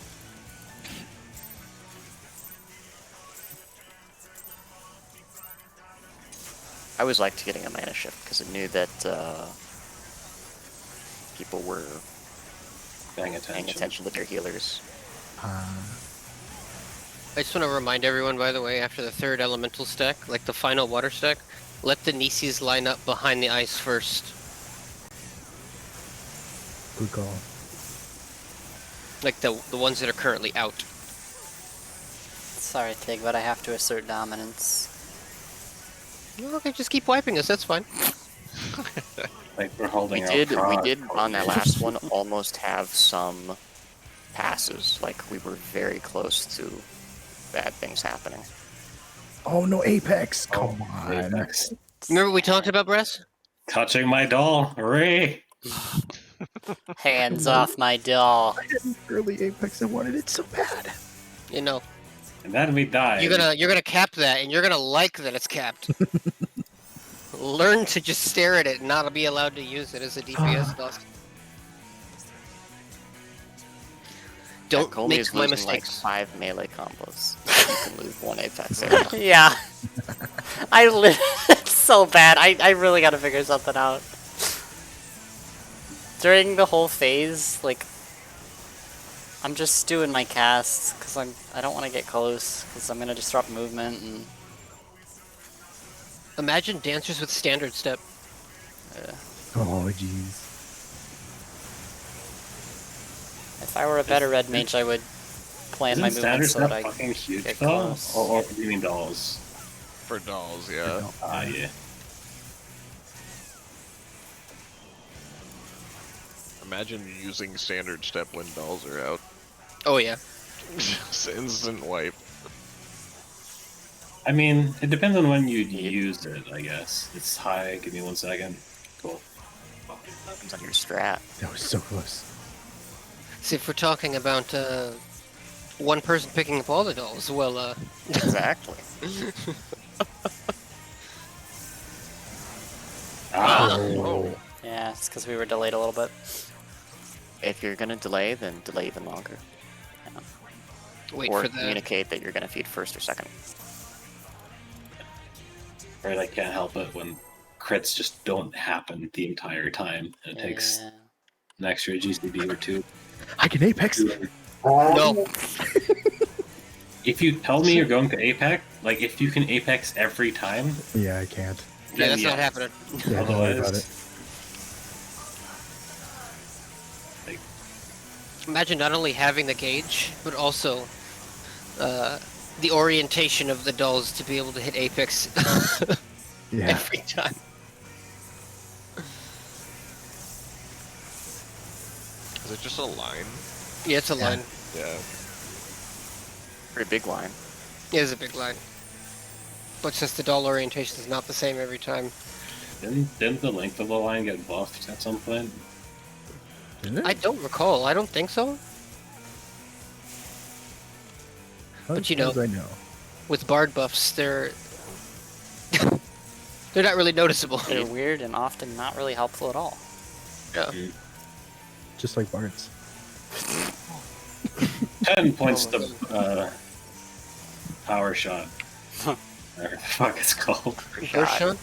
I always liked getting a mana shift because it knew that people were Paying paying attention to their healers. I just want to remind everyone, by the way, after the 3rd elemental stack, like the final water stack, let the Nisis line up behind the ice first. Good call. Like the ones that are currently out. Sorry, Tig, but I have to assert dominance. Okay, just keep wiping us, that's fine. Like we're holding We out did Prog. on that last one almost have some passes. Like we were very close to bad things happening. Oh no, Apex! Come on. Apex. Remember we talked about Bress? Touching my doll. Hooray! Hands off my doll. Early Apex, I wanted it so bad. You know, And then we died. you're gonna cap that, and you're gonna like that it's capped. Learn to just stare at it and not be allowed to use it as a DPS dust. Don't Comey make is my losing like mistakes. 5 melee combos. You can lose 1 Apex area. Yeah. It's so bad. I really gotta figure something out. During the whole phase, like, I'm just doing my casts because I don't want to get close because I'm gonna disrupt movement and Imagine dancers with standard step. Oh jeez. if I were a better red mage, I would plan Isn't my standard movement so that stuff I fucking huge get though? close. Or do you mean dolls? For dolls, yeah. Ah, yeah. Imagine using standard step when dolls are out. Oh yeah. Just instant wipe. I mean, it depends on when you use it, I guess. It's high. Give me 1 second. Cool. Depends on your strat. That was so close. See, if we're talking about one person picking up all the dolls, well, Exactly. Oh. Yeah, it's because we were delayed a little bit. If you're gonna delay, then delay even longer. wait Or for the. communicate that you're gonna feed first or second. Right, I can't help it when crits just don't happen the entire time. And it takes Yeah. an extra GCD or two. I can Apex. No. If you tell me you're going to Apex, like if you can Apex every time, Yeah, I can't. Yeah, then that's not happening. Yeah, don't worry about it. Imagine not only having the gauge, but also the orientation of the dolls to be able to hit apex Yeah. every time. Is it just a line? Yeah, it's a line. Yeah. Pretty big line. It is a big line. But since the doll orientation is not the same every time, didn't the length of the line get buffed at some point? Didn't it? I don't recall. I don't think so. But you know, I know. with bard buffs, they're they're not really noticeable. They're weird and often not really helpful at all. Yeah. Just like bards. 10 points to power shot. Whatever the fuck it's called. First shot,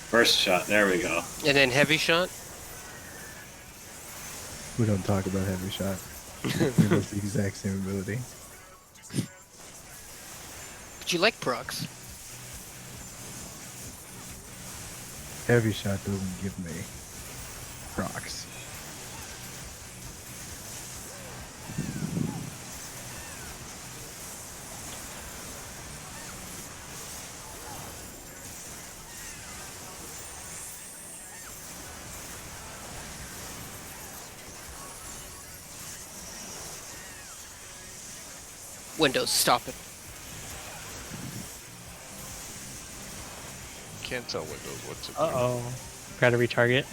First shot, there we go. and then heavy shot. We don't talk about heavy shot. We both the exact same ability. But you like procs. Heavy shot doesn't give me procs. Windows, stop it. Can't tell Windows what to do. Uh-oh. Gotta retarget.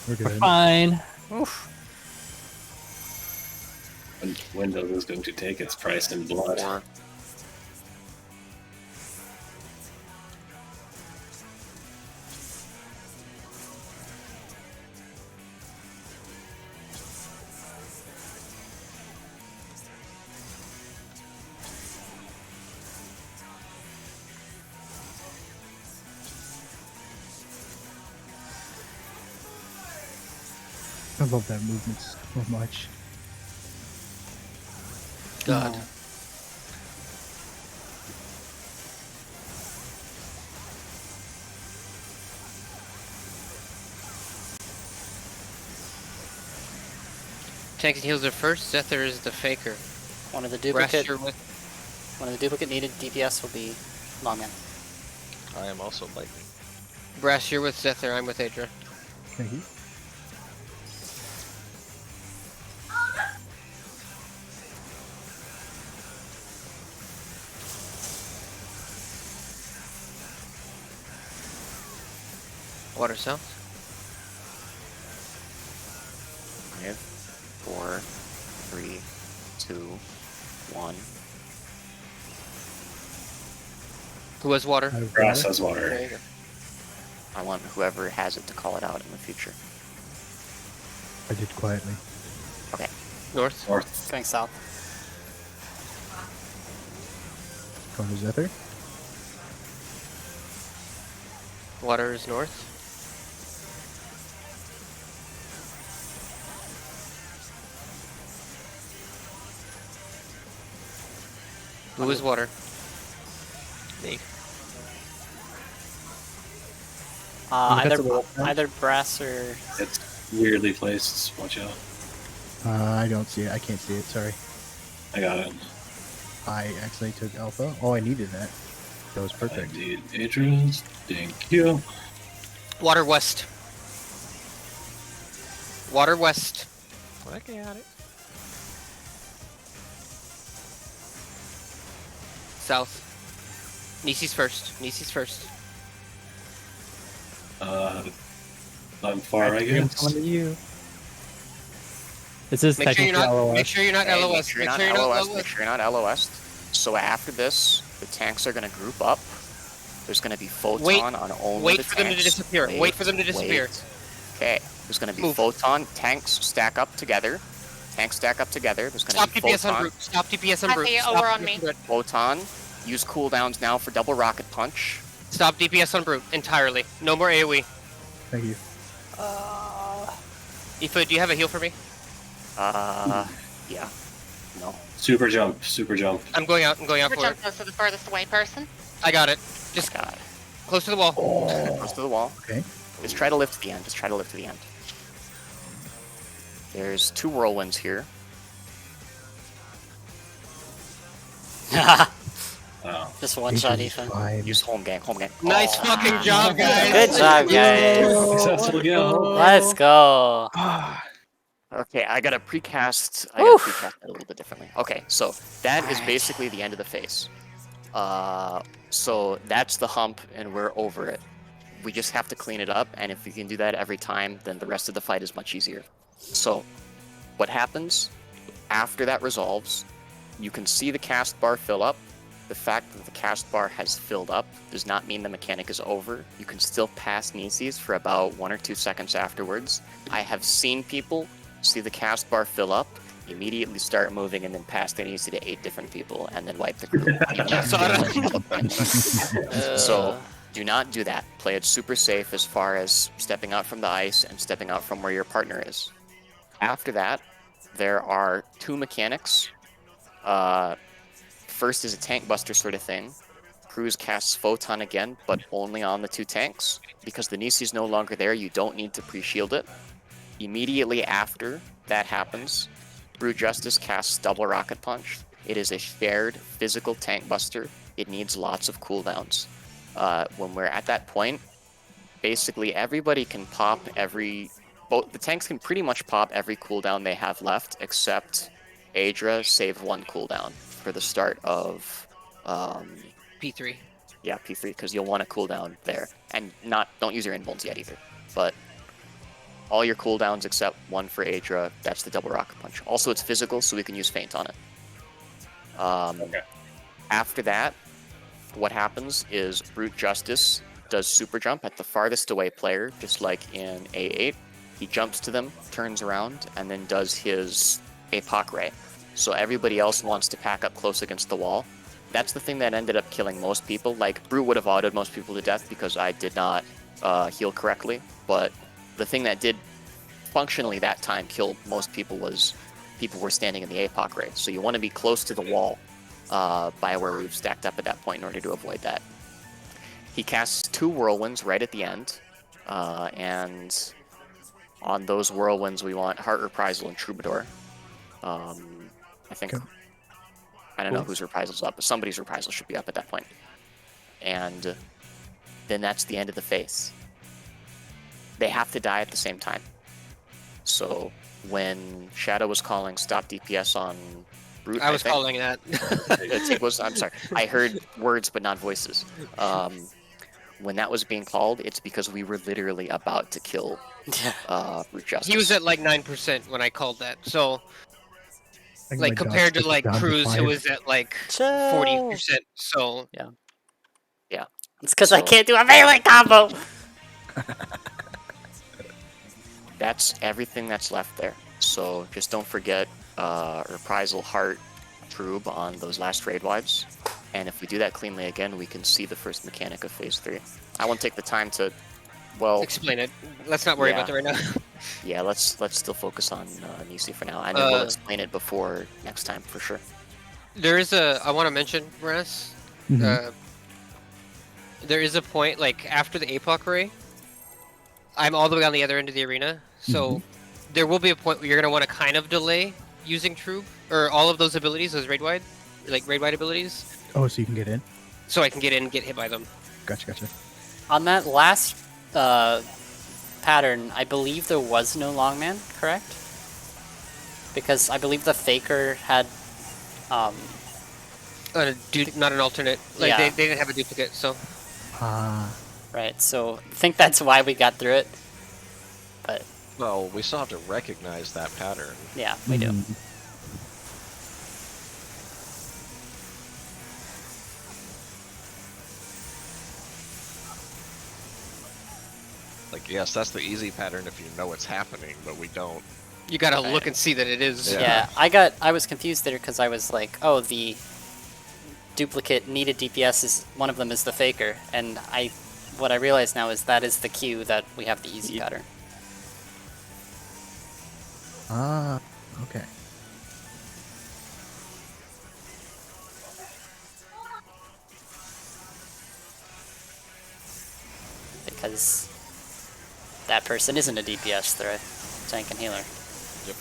We're We're good. fine. And Windows is going to take its price in blood. Or I love that movement so much. God. Tanks and heals are first. Zephyr is the faker. One of the duplicate Brass, needed DPS will be Longman. I am also lightning. Brass, you're with Zephyr. I'm with Adra. Thank you. Water south. 5, 4, 3, 2, 1. Who has water? I have Grass water. has water. There you go. I want whoever has it to call it out in the future. I did quietly. North. North. Going south. Going to Zephyr. Water is north. Who is water? Me. Either brass or It's weirdly placed. Watch out. I don't see it. I can't see it. Sorry. I got it. I accidentally took alpha. Oh, I needed that. That was perfect. I need Adrian's. Thank you. Water west. Water west. I got it. South. Nisi's first. Nisi's first. I'm far, I guess. Coming to you. This is Make sure technically LOS. make sure you're not Okay, LOS. make sure you're not LOS. Make sure you're not LOS. So after this, the tanks are gonna group up. There's gonna be Photon Wait. on only Wait the for them to tanks. disappear. Wait for them to disappear. Wait. Okay. There's gonna be Move. Photon. Tanks stack up together. Tanks stack up together. There's gonna Stop be DPS on Photon. brute. Stop DPS on I brute. see it Stop over on DPS me. brute. Photon. Use cooldowns now for double rocket punch. Stop DPS on brute entirely. No more AoE. Thank you. Aoife, do you have a heal for me? Yeah. No. Super jump. Super jump. I'm going out. I'm going out Super for it. jump goes to the furthest away person. I got it. Just God. close to the wall. Close to the wall. Okay. Just try to lift to the end. Just try to lift to the end. There's 2 whirlwinds here. Oh. Just one shot, Ethan. Five. Use home gang. Home gang. Nice Oh. fucking job, guys. Good job, guys. Successful again. Let's go. Okay, I gotta precast. I Woof. gotta precast it a little bit differently. Okay, so that is basically the end of the phase. So that's the hump, and we're over it. We just have to clean it up, and if we can do that every time, then the rest of the fight is much easier. So, what happens after that resolves? You can see the cast bar fill up. The fact that the cast bar has filled up does not mean the mechanic is over. You can still pass Nisis for about 1 or 2 seconds afterwards. I have seen people see the cast bar fill up, immediately start moving, and then pass their Nisi to 8 different people, and then wipe the group. So, do not do that. Play it super safe as far as stepping out from the ice and stepping out from where your partner is. After that, there are 2 mechanics. First is a tank buster sort of thing. Cruz casts Photon again, but only on the 2 tanks. Because the Nisi is no longer there, you don't need to pre-shield it. Immediately after that happens, Brute Justice casts Double Rocket Punch. It is a shared physical tank buster. It needs lots of cooldowns. When we're at that point, basically everybody can pop both the tanks can pretty much pop every cooldown they have left, except Aedra save 1 cooldown for the start of P3. Yeah, P3, because you'll want a cooldown there. And don't use your invulns yet either. But all your cooldowns except 1 for Aedra, that's the double rocket punch. Also, it's physical, so we can use feint on it. Okay. After that, what happens is Brute Justice does super jump at the farthest away player, just like in A8. He jumps to them, turns around, and then does his Apoc Ray. So everybody else wants to pack up close against the wall. That's the thing that ended up killing most people. Like, Brute would have autoed most people to death because I did not heal correctly, but the thing that did functionally that time kill most people was people were standing in the Apoc Ray. So you want to be close to the wall by where we've stacked up at that point in order to avoid that. He casts 2 whirlwinds right at the end, and on those whirlwinds we want Heart Reprisal and Troubadour. I think I don't know whose Reprisal's up, but somebody's Reprisal should be up at that point. And then that's the end of the phase. They have to die at the same time. So when Shadow was calling stop DPS on Brute, I was think, calling that. I'm sorry. I heard words but not voices. When that was being called, it's because we were literally about to kill Brute Justice. He was at like 9% when I called that. So, think like my compared dog's to like down to Cruz, who 5. was at like Chill. 40%. So Yeah. It's because I So- can't do a melee combo. That's everything that's left there. So just don't forget Reprisal, Heart, Trube on those last raid wives. And if we do that cleanly again, we can see the first mechanic of Phase 3. I won't take the time to, well, explain it. Let's not worry about that right now. yeah, let's still focus on Nisi for now. And then we'll explain it before next time, for sure. There is I want to mention, Ras, Mhm. there is a point, like, after the Apoc Ray, I'm all the way on the other end of the arena, so there will be a point where you're going to want to kind of delay using Troop, or all of those abilities, those raid-wide abilities, Oh, so you can get in? so I can get in and get hit by them. Gotcha. On that last pattern, I believe there was no Longman, correct? Because I believe the Faker had... Not an alternate. Like, Yeah. they didn't have a duplicate, so... right? So I think that's why we got through it. But Well, we still have to recognize that pattern. yeah, we do. Mhm. Like, yes, that's the easy pattern if you know what's happening, but we don't. You gotta Right. look and see that it is. Yeah. Yeah, I was confused there because I was like, oh, the duplicate needed DPS is one of them is the faker, and what I realize now is that is the cue that we have the easy pattern. Ah, okay. Because that person isn't a DPS, they're a tank and healer. Yep.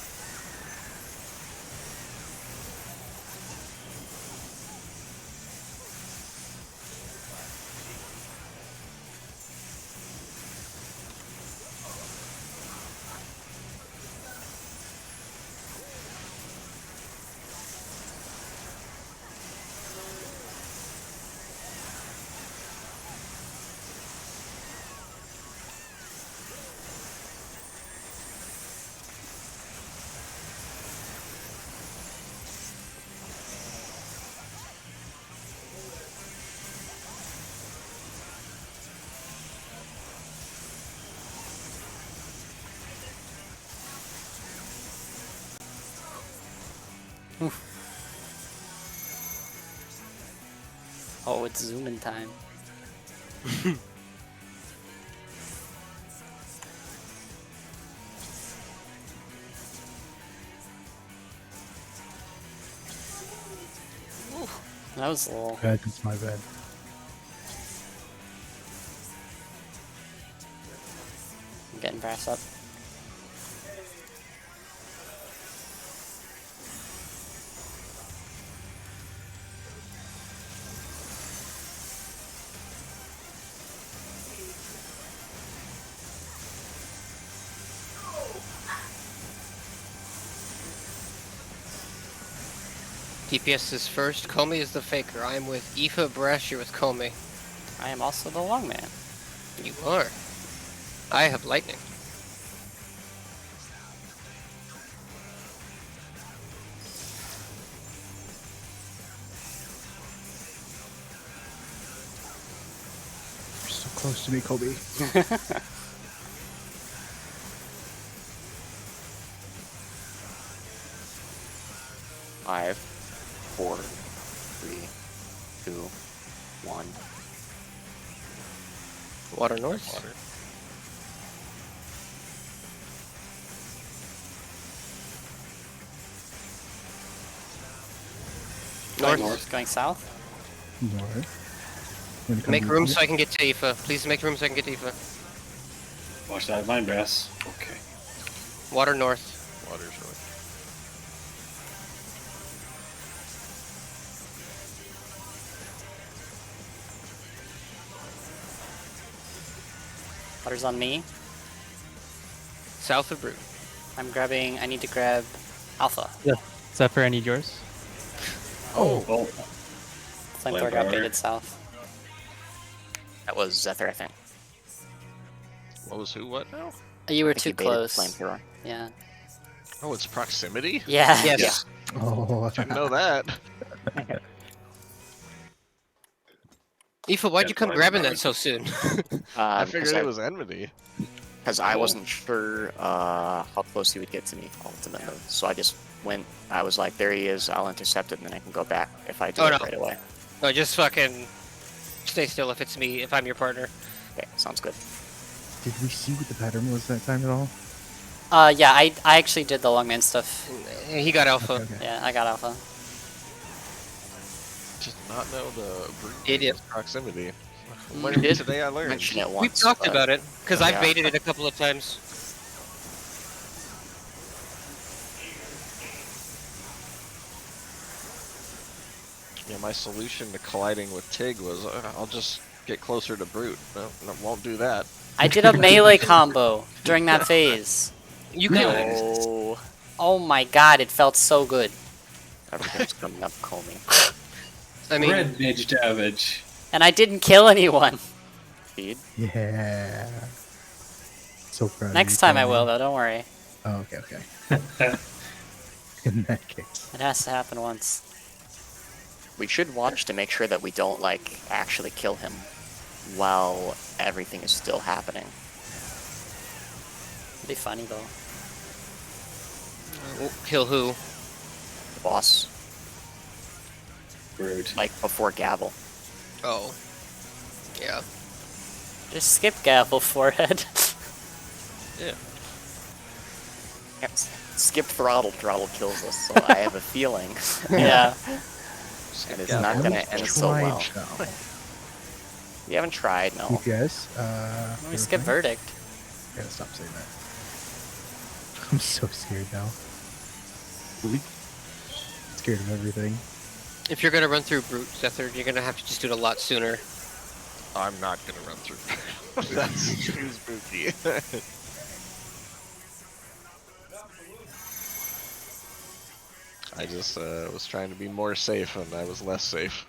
Oh, it's zooming time. That was a little... Bad, it's my bad. I'm getting brass up. DPS is first. Comey is the faker. I am with Aoife. Brash, you're with Comey. I am also the long man. You are. I have lightning. You're so close to me, Kobe. 5, 4, 3, 2, 1. Water north. Water. North. Going south? North. Gonna come Make to room you. so I can get to Aoife. Please make room so I can get to Aoife. Watch that vine brass. Okay. Water north. Water's north. Water's on me. South of Brood. I need to grab Alpha. Zephyr, I need yours. Oh, well, Flamethrower got baited south. That was Zephyr, I think. What was who? What now? You were I think too he baited close. Flamethrower. Yeah. Oh, it's proximity. Yeah. Yes. Oh, Didn't know that. Aoife, why'd Yeah, you come fine, grabbing fine. that so soon? I figured it was enmity. Because I wasn't sure how close he would get to me ultimately. So I just went, I was like, there he is, I'll intercept it and then I can go back if I do Oh, it no. right away. No, just fucking stay still if it's me, if I'm your partner. Okay, sounds good. did we see what the pattern was that time at all? Yeah, I actually did the long man stuff. He got alpha. Okay, okay. Yeah, I got Alpha. Did not know the Idiot. was proximity. We did Today I learned. mention it once. We've talked but- about it, because I've Yeah. baited it a couple of times. Yeah, my solution to colliding with Tig was I'll just get closer to Brute. No, won't do that. I did a melee combo during that phase. You can. No. Oh my god, it felt so good. Everything's coming up, Comey. I mean, red mage damage. And I didn't kill anyone. speed. Yeah. So proud. of Next you, time I Tommy. will, though. Don't worry. Oh, okay. In that case. It has to happen once. We should watch to make sure that we don't like actually kill him while everything is still happening. It'd be funny though. Kill who? The boss, Rude. like before gavel. Oh. Yeah. Just skip gavel forehead. Yeah. Yes. Skip throttle. Throttle kills us. So I have a feeling, Yeah. and it's Yeah, not Let going me to end so try well. now. You haven't tried, no. DPS. We skip everything. verdict. Gotta stop saying that. I'm so scared now. Scared of everything. If you're gonna run through brute, Zephyr, you're gonna have to just do it a lot sooner. I'm not gonna run through. That's too spooky. I just was trying to be more safe, and I was less safe.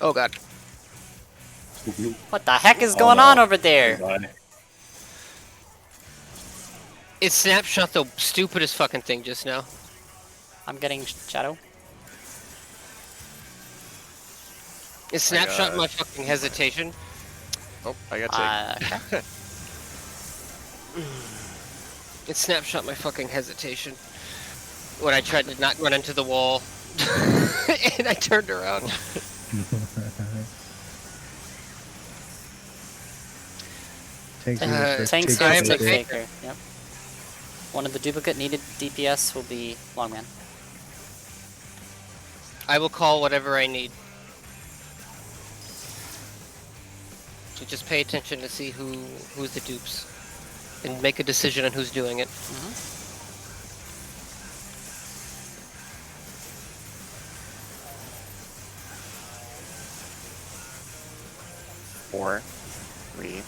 Oh god. What the heck is Oh, going no. on over there? Goodbye. It snapshot the stupidest fucking thing just now. I'm getting shadow. It snapshot got- my fucking hesitation. Oh, I got taken. Okay. It snapshot my fucking hesitation. When I tried to not run into the wall. And I turned around. Tank Tank I skills am take the Faker. Yep. One of the duplicate needed DPS will be Longman. I will call whatever I need. So just pay attention to see who's the dupes. And make a decision on who's doing it. Four, 3,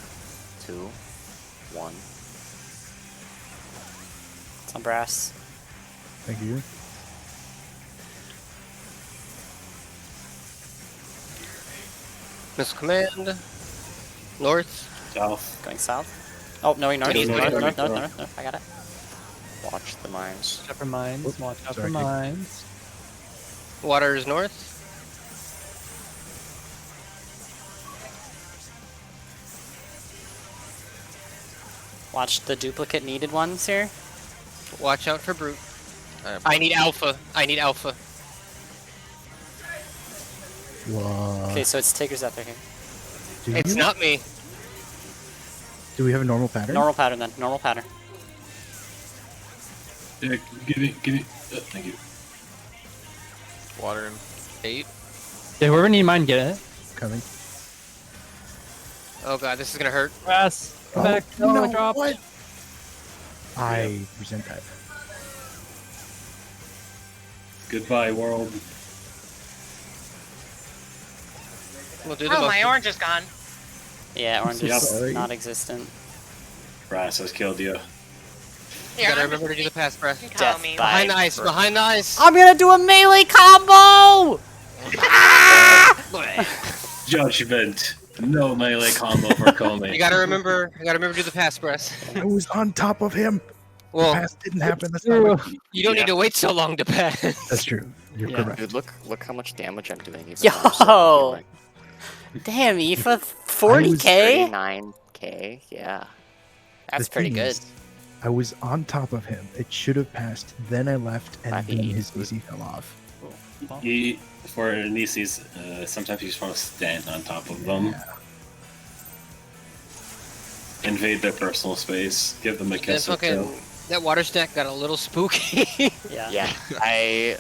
2, 1. It's on brass. Thank you. Missile command. North. South. Going south. Oh, no, north. East, North, north, north, north. north. I got it. Watch the mines. Watch out for mines. Whoops, Watch out for sorry. mines. Water is north. Watch the duplicate needed ones here. Watch out for brute. am- I need alpha. I need alpha. Whoa. Okay, so it's Tigger's out there here. Do It's you? not me. Do we have a normal pattern? Normal pattern then. Normal pattern. Yeah, give me. Thank you. Water in 8. Yeah, whoever need mine, get it. Coming. Oh god, this is gonna hurt. Brass. Come back. no, No, I dropped. what? I resent that. Goodbye, world. We'll do the Oh, most. my orange is gone. Yeah, orange Yep. is Sorry. non-existent. Brass has killed you. You Here, gotta I'm remember to do the pass breath. just- Tell Death me. by- Behind the ice. Behind the ice. I'm gonna do a melee combo! Judgment. No melee combo for Comey. You gotta remember. You gotta remember to do the pass breath. I was on top of him. Well, Pass didn't happen. That's not what- you don't need to wait so long to pass. That's true. You're Yeah. correct. Dude, look how much damage I'm doing. Even Yo! though I'm so healing. Damn, Aoife, 40k? 39k, yeah. That's The pretty thing good. is, I was on top of him. It should have passed. Then I left, and Happy then eight. his AC fell off. For Nisis, sometimes you just want to stand on top of them. Invade their personal space. Give them a That kiss or two. fucking that water stack got a little spooky. Yeah. Yeah, I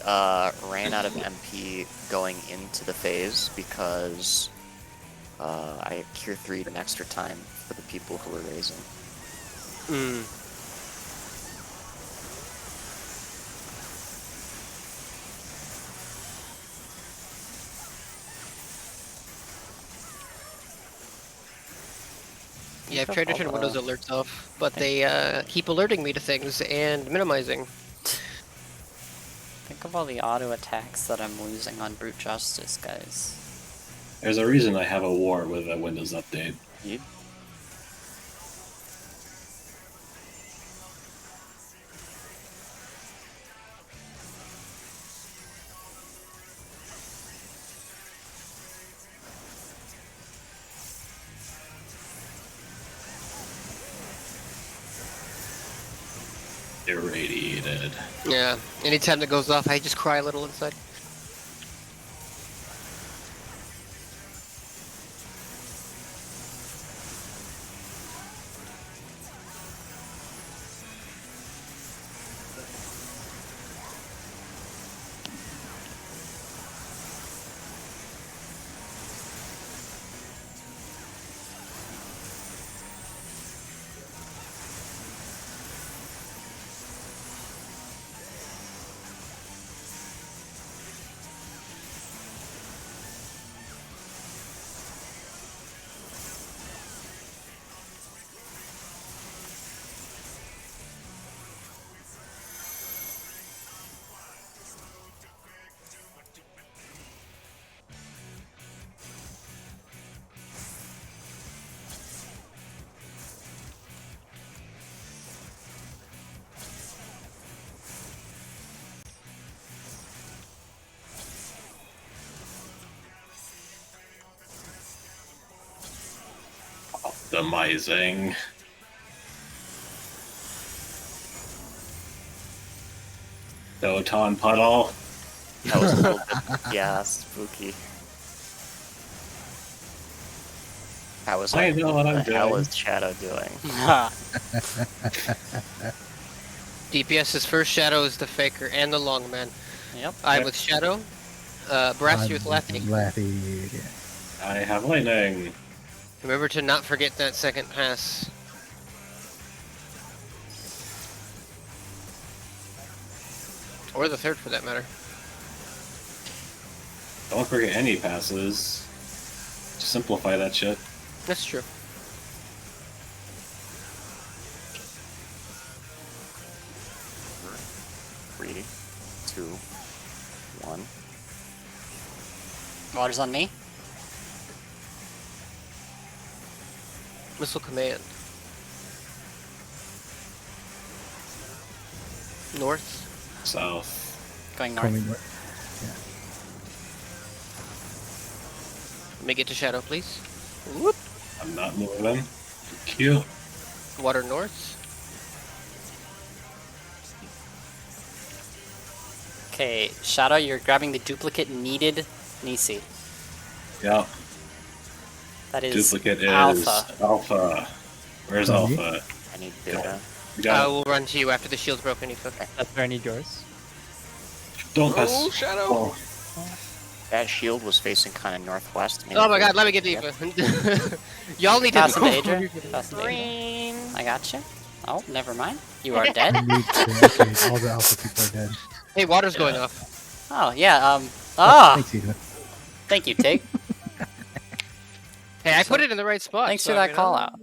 ran out of MP going into the phase because I Cure 3'd an extra time for the people who were raising. Mm. Yeah, I've tried to turn Windows alerts off, but they keep alerting me to things and minimizing. Think of all the auto attacks that I'm losing on Brute Justice, guys. There's a reason I have a war with a Windows update. You- Irradiated. Yeah. Anytime that goes off, I just cry a little inside. Optimizing. Doton puddle. That was a little bit, yeah, spooky. I was I like, know what I'm the hell doing. is Shadow doing? DPS's first Shadow is the Faker and the Longman. Yep. I'm with Shadow. Brass, you with Lathy. Lathy. Yeah. I have lightning. Remember to not forget that second pass. Or the third, for that matter. Don't forget any passes. Just simplify that shit. That's true. Three, two, one. Water's on me. Missile command. North. South. Going north. Coming north. Let me get to Shadow, please. Whoop. I'm not moving. Q. Water north. Okay, Shadow, you're grabbing the duplicate needed Nisi. Yeah. That is Duplicate is Alpha. Alpha. Where's Oh, Alpha? I need data. We I got will run to you after the shield's broken, Aoife. That's where I need yours. Don't pass. Oh, Shadow! Oh, That shield was facing kind of northwest. Maybe Oh my god, let me get to Yep. Aoife. Y'all need to Pass him to move. Adrian. Pass him to Adrian. Green. I gotcha. Oh, never mind. You are dead. I need to, okay, all the alpha people are dead. Hey, water's going off. Oh, yeah, ah! Thanks, Eva. Thank you, Tig. Hey, I put it in the right spot. Thanks so, for that you know. call out.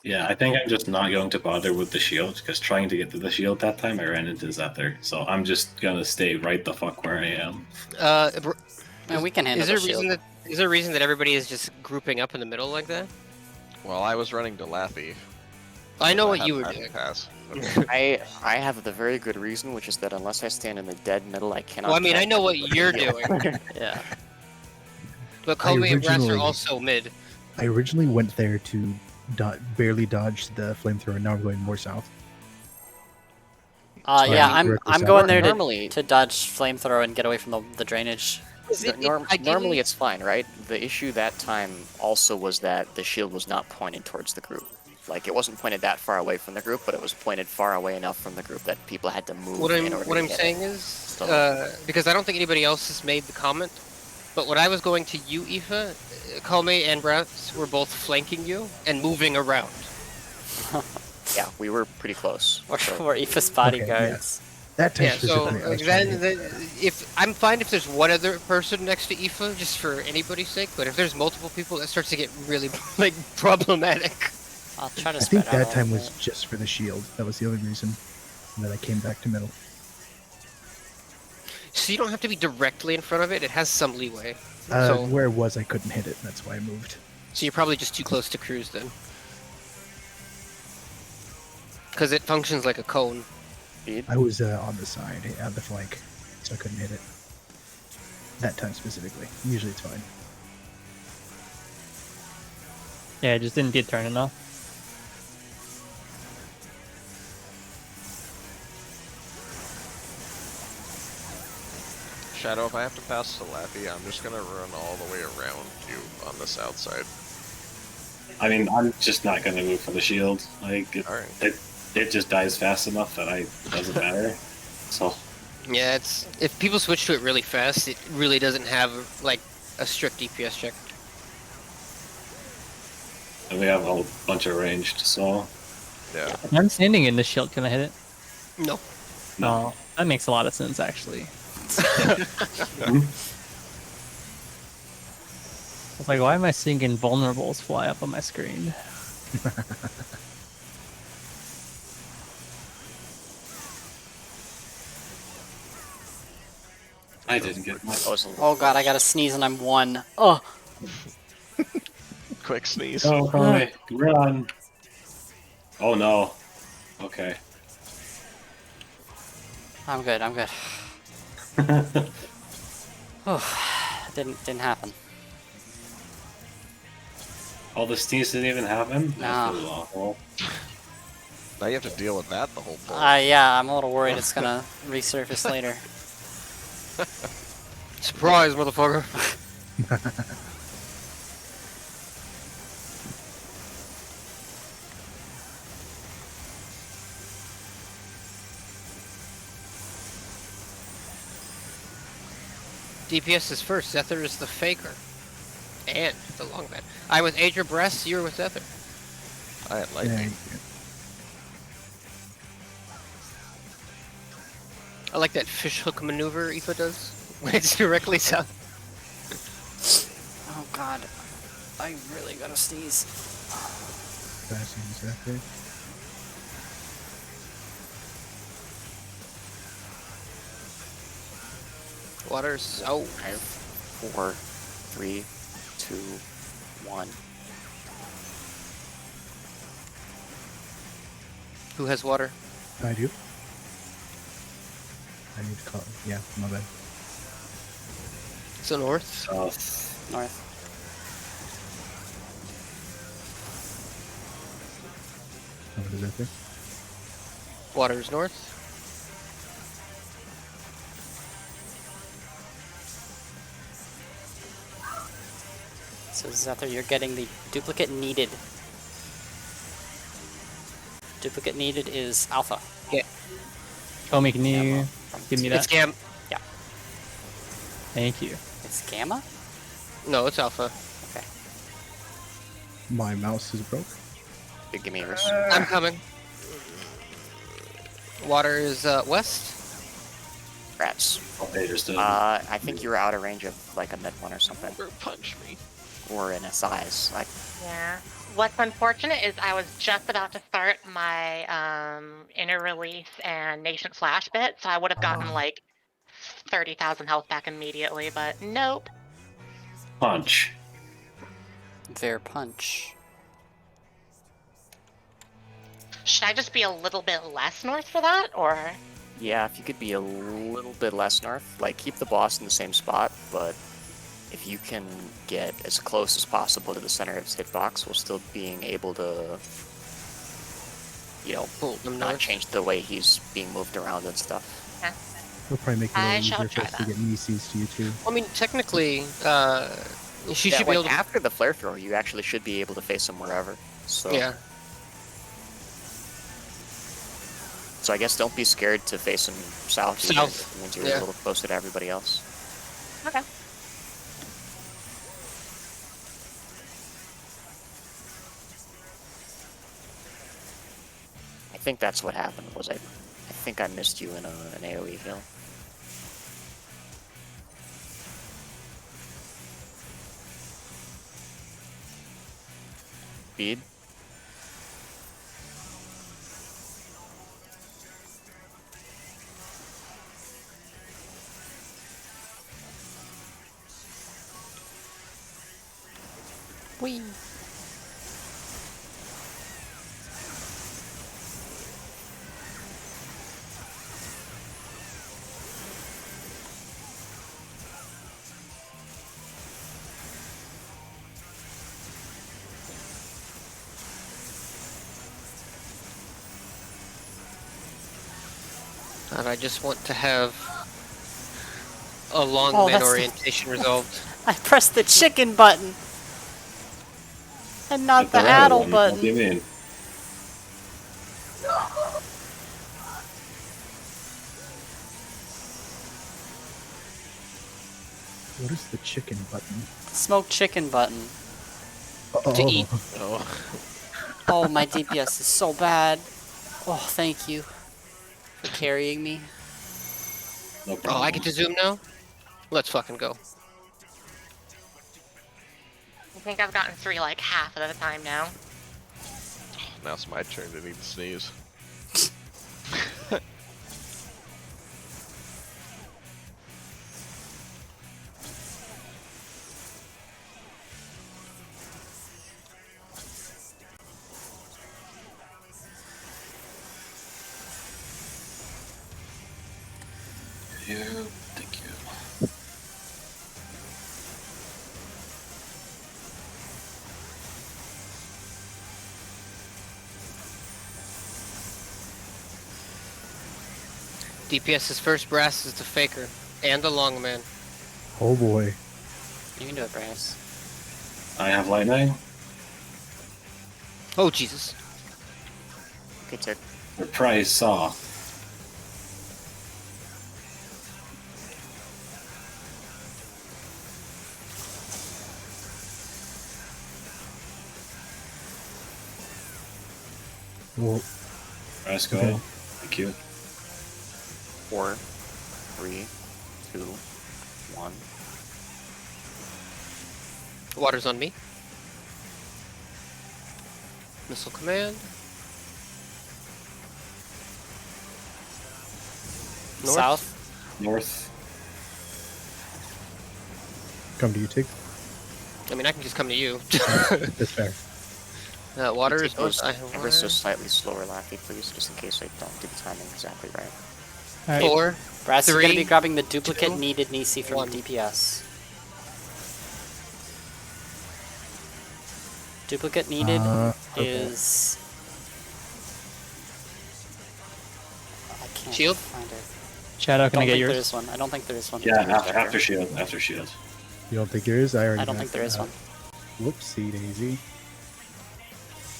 yeah, I think I'm just not going to bother with the shield, because trying to get to the shield that time, I ran into Zephyr. So I'm just gonna stay right the fuck where I am. And we can handle Is there the a reason shield. that is there a reason that everybody is just grouping up in the middle like that? Well, I was running to Lathy. I know so what had you were time to doing. Pass. I have the very good reason, which is that unless I stand in the dead middle, I cannot. Well, I mean, I connect know what anybody. you're doing. Yeah. But Comey and Brass are originally- also mid. I originally went there to barely dodge the flamethrower. Now I'm going more south. Sorry, Yeah, directly I'm south. going there Normally- to dodge flamethrower and get away from the drainage. Normally it's fine, right? The issue that time also was that the shield was not pointed towards the group. Like, it wasn't pointed that far away from the group, but it was pointed far away enough from the group that people had to move What in I'm order what to I'm get saying it. is So- because I don't think anybody else has made the comment. But when I was going to you, Aoife, Comey and Brass were both flanking you and moving around. Yeah, we were pretty close. We're, So- we're Aoife's bodyguards. That time Yeah, so specifically, I was trying to then if I'm fine if there's one other person next to Aoife, just for anybody's sake. But if there's multiple people, that starts to get really like problematic. I'll try to I spread think out that a time little was just for the shield. That was the only reason. And then I came back to middle. So you don't have to be directly in front of it. It has some leeway. So Where it was, I couldn't hit it. That's why I moved. you're probably just too close to cruise then. Because it functions like a cone. Speed. I was on the side, on the flank, so I couldn't hit it. That time specifically. Usually it's fine. Yeah, it just didn't get turn enough. Shadow, if I have to pass Salafi, I'm just gonna run all the way around you on the south side. I mean, I'm just not going to move for the shield. Like, Alright. it just dies fast enough that it doesn't matter. So, Yeah, it's if people switch to it really fast, it really doesn't have like a strict DPS check. and we have a whole bunch of ranged, so Yeah. If I'm standing in the shield, can I hit it? No. No. That makes a lot of sense, actually. I was like, why am I seeing invulnerables fly up on my screen? I didn't get my. Oh god, I gotta sneeze and I'm 1. Oh, Quick sneeze. Oh, boy. Run. Oh, no. Okay. I'm good. I'm good. Didn't happen. All the sneeze didn't even happen? Nah. That feels awful. Now you have to deal with that the whole pull. Yeah, I'm a little worried it's gonna resurface later. Surprise, motherfucker. DPS is first. Zephyr is the faker. And the long man. I with Adria Breast, you were with Zephyr. I had lightning. I like that fishhook maneuver Aoife does when it's directly south. Oh god, I really gotta sneeze. Passing Zephyr. Water's out. 4, 3, 2, 1. Who has water? I do. I need to call. Yeah, my bad. So north. South. North. What is Zephyr? Water is north. So Zephyr, you're getting the duplicate needed. Duplicate needed is alpha. Tommy, can you give me It's that? Gam. Yeah. Thank you. It's gamma? No, it's alpha. Okay. My mouse is broke. Give me yours. I'm coming. Water is west. Rats. Oh, they just did. I think you were out of range of like a mid one or something. Or punch me. Or in a size. Like, Yeah. What's unfortunate is I was just about to start my inner release and nascent flash bit, so I would have gotten like 30,000 health back immediately, but nope. Punch. Their punch. Should I just be a little bit less north for that, or? yeah, if you could be a little bit less north, like keep the boss in the same spot, but if you can get as close as possible to the center of his hitbox while still being able to, you know, Pull them not north. change the way he's being moved around and stuff. We'll probably make it a I little shall easier for us try to that. get Nieces to you too. I mean, technically, she Yeah, should be like able to. after the flare thrower, you actually should be able to face him wherever. So Yeah. So I guess don't be scared to face him south. South, Even. It means you're yeah. a little closer to everybody else. Okay. I think that's what happened. Was I think I missed you in an AOE heal. Speed. Whee! And I just want to have a long Oh, man that's the- orientation resolved. I pressed the chicken button! And not the right addle one. What do button. you mean? What is the chicken button? Smoked chicken button. Oh, To eat. Oh, Oh, my DPS is so bad. Oh, thank you for carrying me. No Oh, problem. I get to zoom now? Let's fucking go. I think I've gotten 3 like half of the time now. now it's my turn to need to sneeze. Yeah, thank you. DPS's first brass is the faker and the long man. oh boy. You can do it, Bryce. I have lightning. Oh Jesus. Okay, Tick. The price saw. Well, Let's go. Okay. Thank you. 4, 3, 2, 1. Water's on me. Missile command. North. South. North. come to you, Tig. I mean, I can just come to you. That's fair. Water Take is those north. I have ever so water. slightly slower, Laffy, please, just in case I don't do the timing exactly right. Alright. 4. Brass is going to be 3, grabbing the duplicate 2, needed Nisi from 1. DPS. Duplicate needed Okay. is... I can't Shield? find it. Shadow, I can don't I get think there yours? is one. I don't think there is one. Yeah, after shield. After shield. You don't think there is? I already. I don't think maxed there it is out. one. Whoopsie daisy.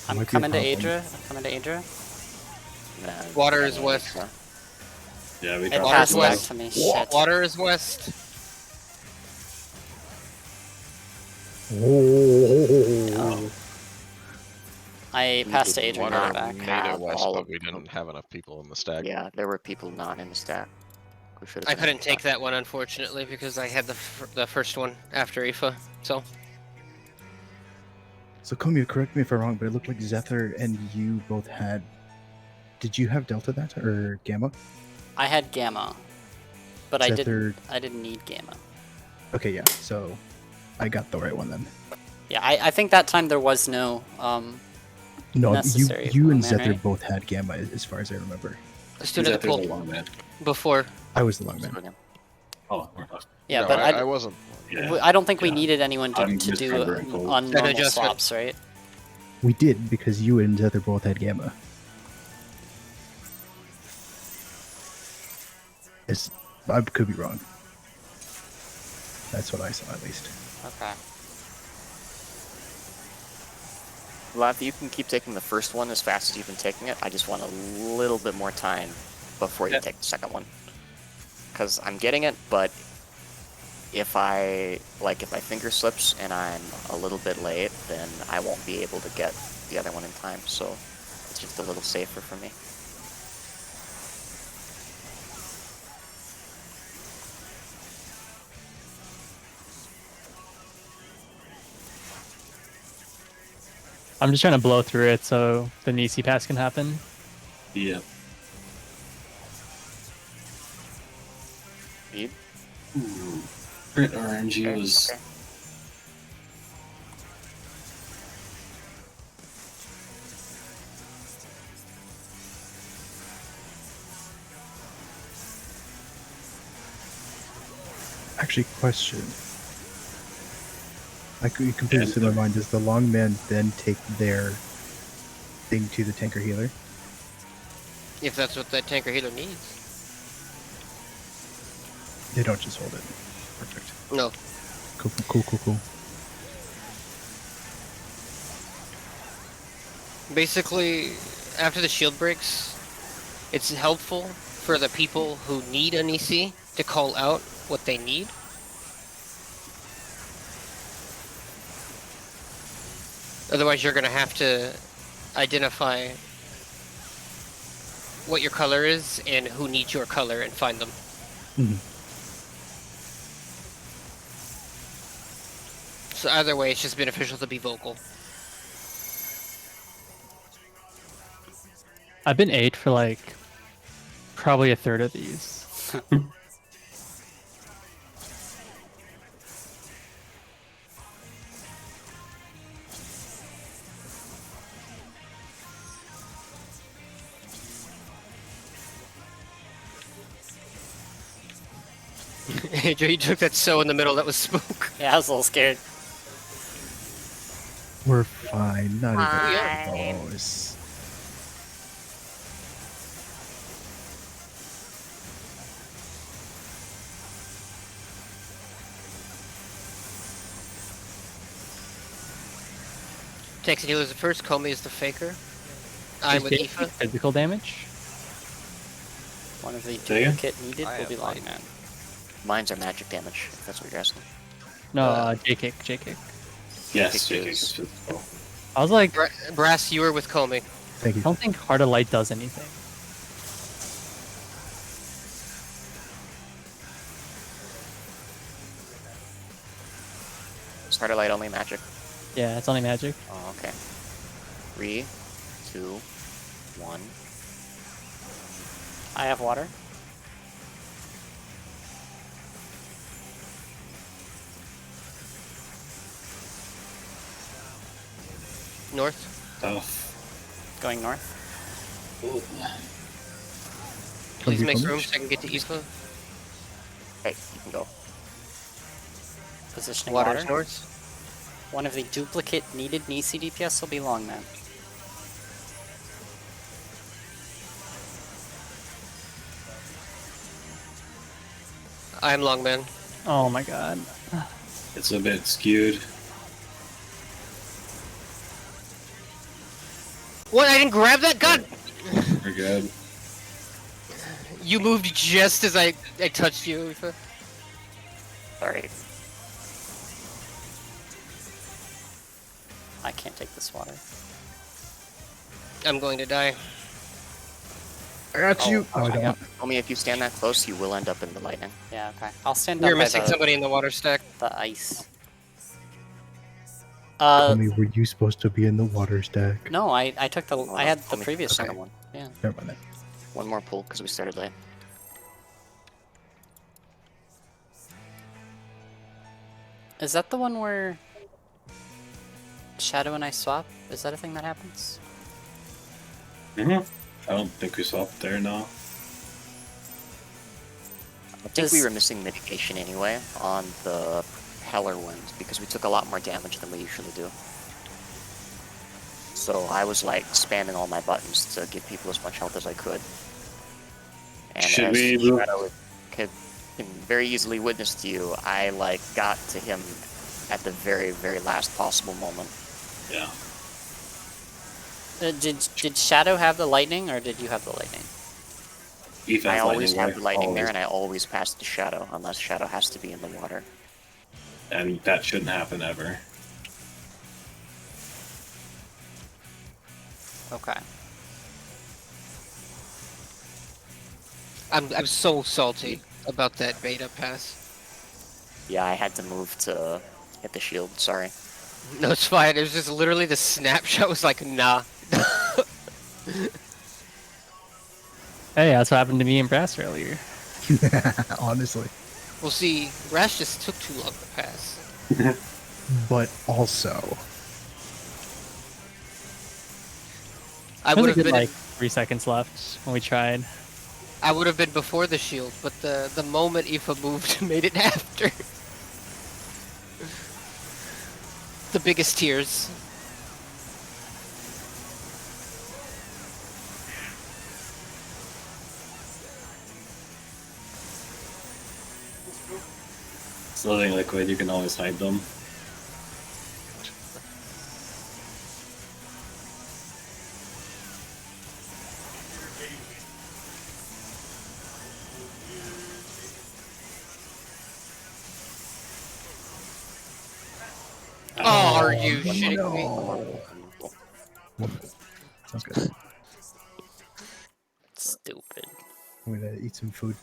I'm Might be a coming to problem. Adra. I'm coming to Adra. Nah, Water is yeah, west. Yeah, we It got Water's passed back west. to me. Shit. Water is west. Oh. I passed to did Adrian water got it back. Made have it west, all but of we them. didn't have enough people in the stack. Yeah, there were people not in the stack. Who should have I been in couldn't the take stack. that one, unfortunately, because I had the first one after Aoife. So So, Comio, correct me if I'm wrong, but it looked like Zether and you both had. Did you have Delta that or Gamma? I had Gamma, but Zether. I didn't need Gamma. Okay, yeah. So, I got the right one then. Yeah, I think that time there was no No, necessary you and long man, Zether right? both had Gamma, as far as I remember. I stood at the Zether's a pool long man. before. I was the long man. Again. Oh, we're left. Yeah, no, but I wasn't. Yeah. I don't think we Yeah. needed anyone to I'm do misremembering gold. on An normal adjustment. swaps, right? We did because you and Zether both had Gamma. I could be wrong. That's what I saw, at least. Okay. Laffy, you can keep taking the first one as fast as you've been taking it. I just want a little bit more time before you take the second one. Because I'm getting it, but if I finger slips and I'm a little bit late, then I won't be able to get the other one in time. So it's just a little safer for me. I'm just trying to blow through it so the Nisi pass can happen. Yeah. Speed? Ooh. Crit RNG Okay, was okay. Actually, question. You completely slipped my mind. Does the long man then take their thing to the tanker healer? If that's what that tanker healer needs. They don't just hold it. Perfect. No. Cool. Basically, after the shield breaks, it's helpful for the people who need an EC to call out what they need. Otherwise, you're going to have to identify what your color is and who needs your color and find them. Mhm. So either way, it's just beneficial to be vocal. I've been 8 for like probably a third of these. Andrew, you took that so in the middle, that was smoke. Yeah, I was a little scared. We're fine. Not Fine. even close. Texas healer's the first, Comey is the faker. I'm with Is Aoife. physical damage. One of the Say again? duplicate needed I will be have long light. man. Mines are magic damage, if that's what you're asking. No, J-kick. Yes, It it is. is physical. I was like, Brass, you were with Comey. Thank I you. don't think Heart of Light does anything. Starter light only magic. Yeah, it's only magic. Oh, okay. 3, 2, 1. I have water. North. Tough. Going north. Please you make Comey? room so I can get to Aoife. Hey, you can go. Positioning Water's water. north. One of the duplicate needed Nisi DPS will be long man. I am Longman. Oh my god. It's a bit skewed. What? I didn't grab that? God! We're good. You moved just as I touched you, Aoife. Sorry. I can't take this water. I'm going to die. I got you. Oh, I don't. Only if you stand that close, you will end up in the lightning. Yeah, okay. I'll stand You're up by missing somebody in the water stack. the ice. Tell me, were you supposed to be in the water stack? No, I took the Oh, I no, had the only previous the second one. one. Yeah. Never mind that. One more pull because we started late. Is that the one where Shadow and I swap? Is that a thing that happens? I don't think we swapped there now. I think we were missing mitigation anyway on the Heller ones because we took a lot more damage than we usually do. So I was like spamming all my buttons to give people as much health as I could. And Should as we move- Shadow can very easily witness to you, I like got to him at the very, very last possible moment. Yeah. Did Shadow have the lightning or did you have the lightning? Eve I has always have right? the lightning there, Always. and I always pass to Shadow unless Shadow has to be in the water. And that shouldn't happen ever. Okay. I'm so salty about that beta pass. Yeah, I had to move to hit the shield. Sorry. No, it's fine. It was just literally the snapshot was like, nah. Hey, that's what happened to me and Brass earlier. Honestly. Well, see, Rash just took too long to pass. But also, I There would was a have good been. like 3 seconds left when we tried. I would have been before the shield, but the moment Aoife moved made it after. The biggest tears. Floating liquid, you can always hide them. Oh, are you shitting me? No. Sounds good. Stupid. I'm gonna eat some food.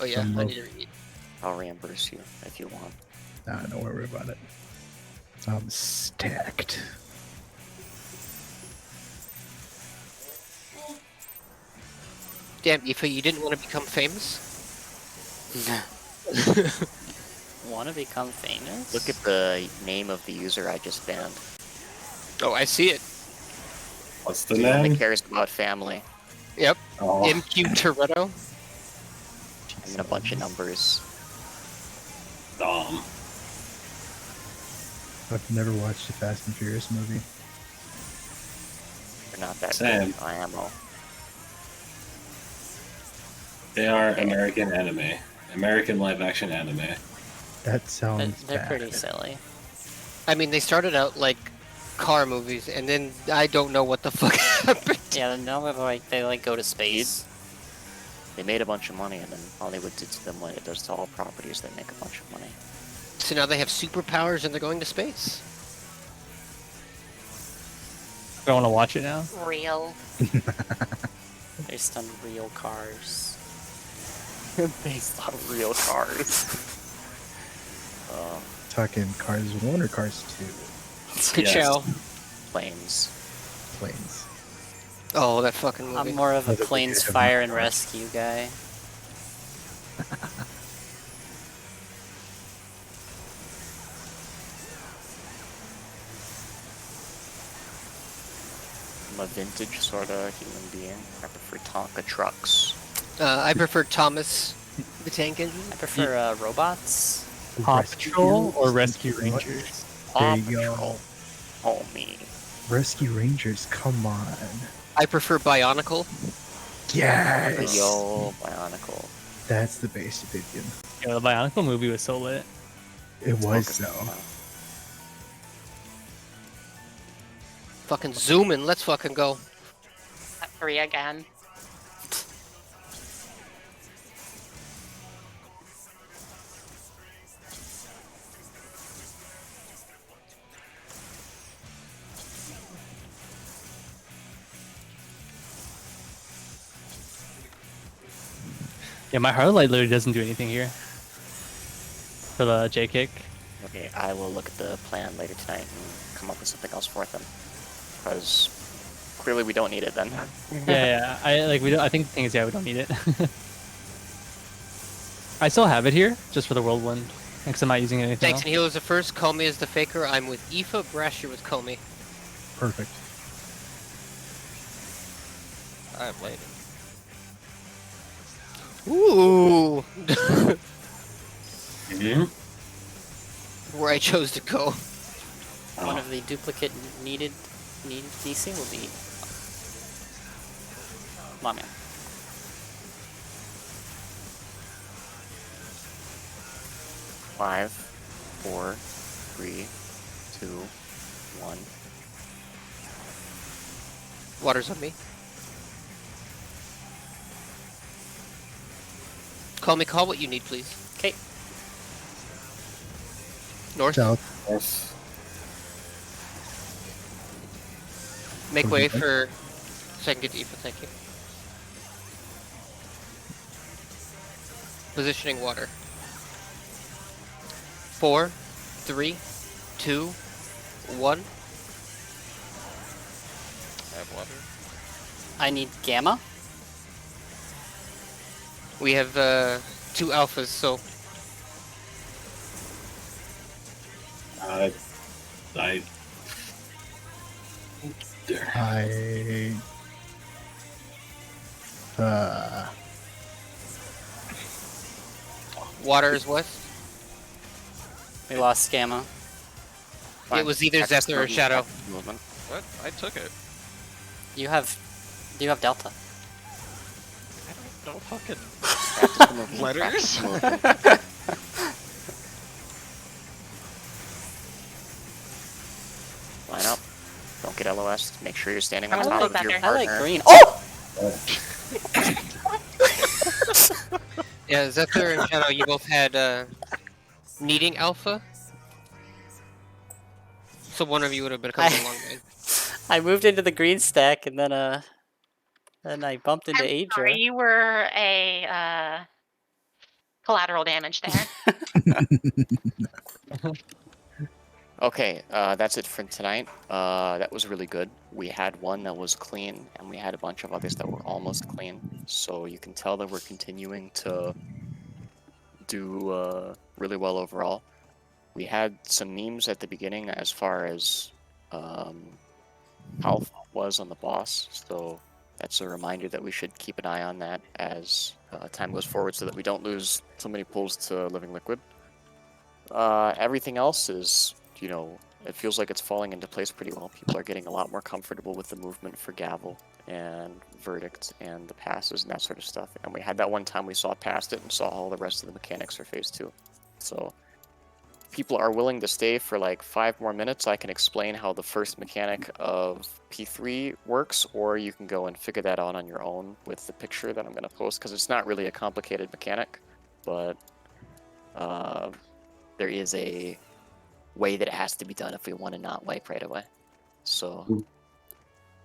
Oh yeah, Some I love. need to eat. I'll reimburse you if you want. Nah, don't worry about it. I'm stacked. Damn, Aoife, you didn't want to become famous? Want to become famous? Look at the name of the user I just banned. Oh, I see it. What's the He only name? cares about family. Yep. Oh, MQ Toretto. And then a bunch of numbers. dumb. I've never watched a Fast and Furious movie. They're not that Same. good. IMO. They are American anime. American live action anime. That sounds They're bad. pretty silly. I mean, they started out like car movies, and then I don't know what the fuck happened. Yeah, now they like go to space. They made a bunch of money, and then Hollywood did to them what it does to all properties that make a bunch of money. So now they have superpowers and they're going to space. I want to watch it now. Real. Based on real cars. Based on real cars. Talking Cars 1 or Cars 2? Good Yes. show. Planes. Planes. Oh, that fucking movie. I'm more of a Other than planes, you have fire, not and watched. rescue guy. I'm a vintage sort of human being. I prefer Tonka trucks. I prefer Thomas the Tank Engine. I prefer robots. Paw Rescue Patrol Heroes? or Rescue What? Rangers? There Paw you go. Patrol. Homie. Rescue Rangers, come on. I prefer Bionicle. Yes! Yo, Bionicle. That's the base opinion. Yeah, the Bionicle movie was so lit. It was Focus though. on that. Fucking zooming. Let's fucking go. At 3 again. Yeah, my Hard Light literally doesn't do anything here. For the J kick. Okay, I will look at the plan later tonight and come up with something else for them. Because clearly we don't need it then. Yeah, I think the thing is, yeah, we don't need it. I still have it here, just for the Whirlwind, because I'm not using anything Thanks else. and Healers the first. Call me as the faker. I'm with Aoife. Brash, you're with Comey. Perfect. I'm late. Ooh. Mm-hmm. Where I chose to go. One of the duplicate needed DC will be. Come on, man. Five, 4, 3, 2, 1. Water's on me. Call what you need, please. Okay. North. South. North. Make way Okay. for second Aoife, thank you. Positioning water. 4, 3, 2, 1. I have water. I need gamma. We have 2 alphas, so I. Water is west. We lost Scamma. Fine. It was either Active Zephyr or movement, Shadow. active movement. What? I took it. You have Delta. I don't know fucking Active movement, letters. active movement. Line up. Don't get LOS. Make sure you're standing on I top like of your Zephyr. I partner. like green. Oh! Yeah, Zephyr and Shadow, you both had needing alpha. So one of you would have become the long man. I moved into the green stack and then I bumped into I'm Adra. sorry, you were a collateral damage there. Okay, that's it for tonight. That was really good. We had one that was clean, and we had a bunch of others that were almost clean. So you can tell that we're continuing to do really well overall. We had some memes at the beginning as far as health was on the boss, so that's a reminder that we should keep an eye on that as time goes forward so that we don't lose so many pulls to Living Liquid. Everything else is, you know, it feels like it's falling into place pretty well. People are getting a lot more comfortable with the movement for Gavel and Verdict and the passes and that sort of stuff. And we had that one time we saw past it and saw all the rest of the mechanics for Phase 2. So people are willing to stay for like 5 more minutes. I can explain how the first mechanic of P3 works, or you can go and figure that out on your own with the picture that I'm going to post, because it's not really a complicated mechanic, but there is a way that it has to be done if we want to not wipe right away. So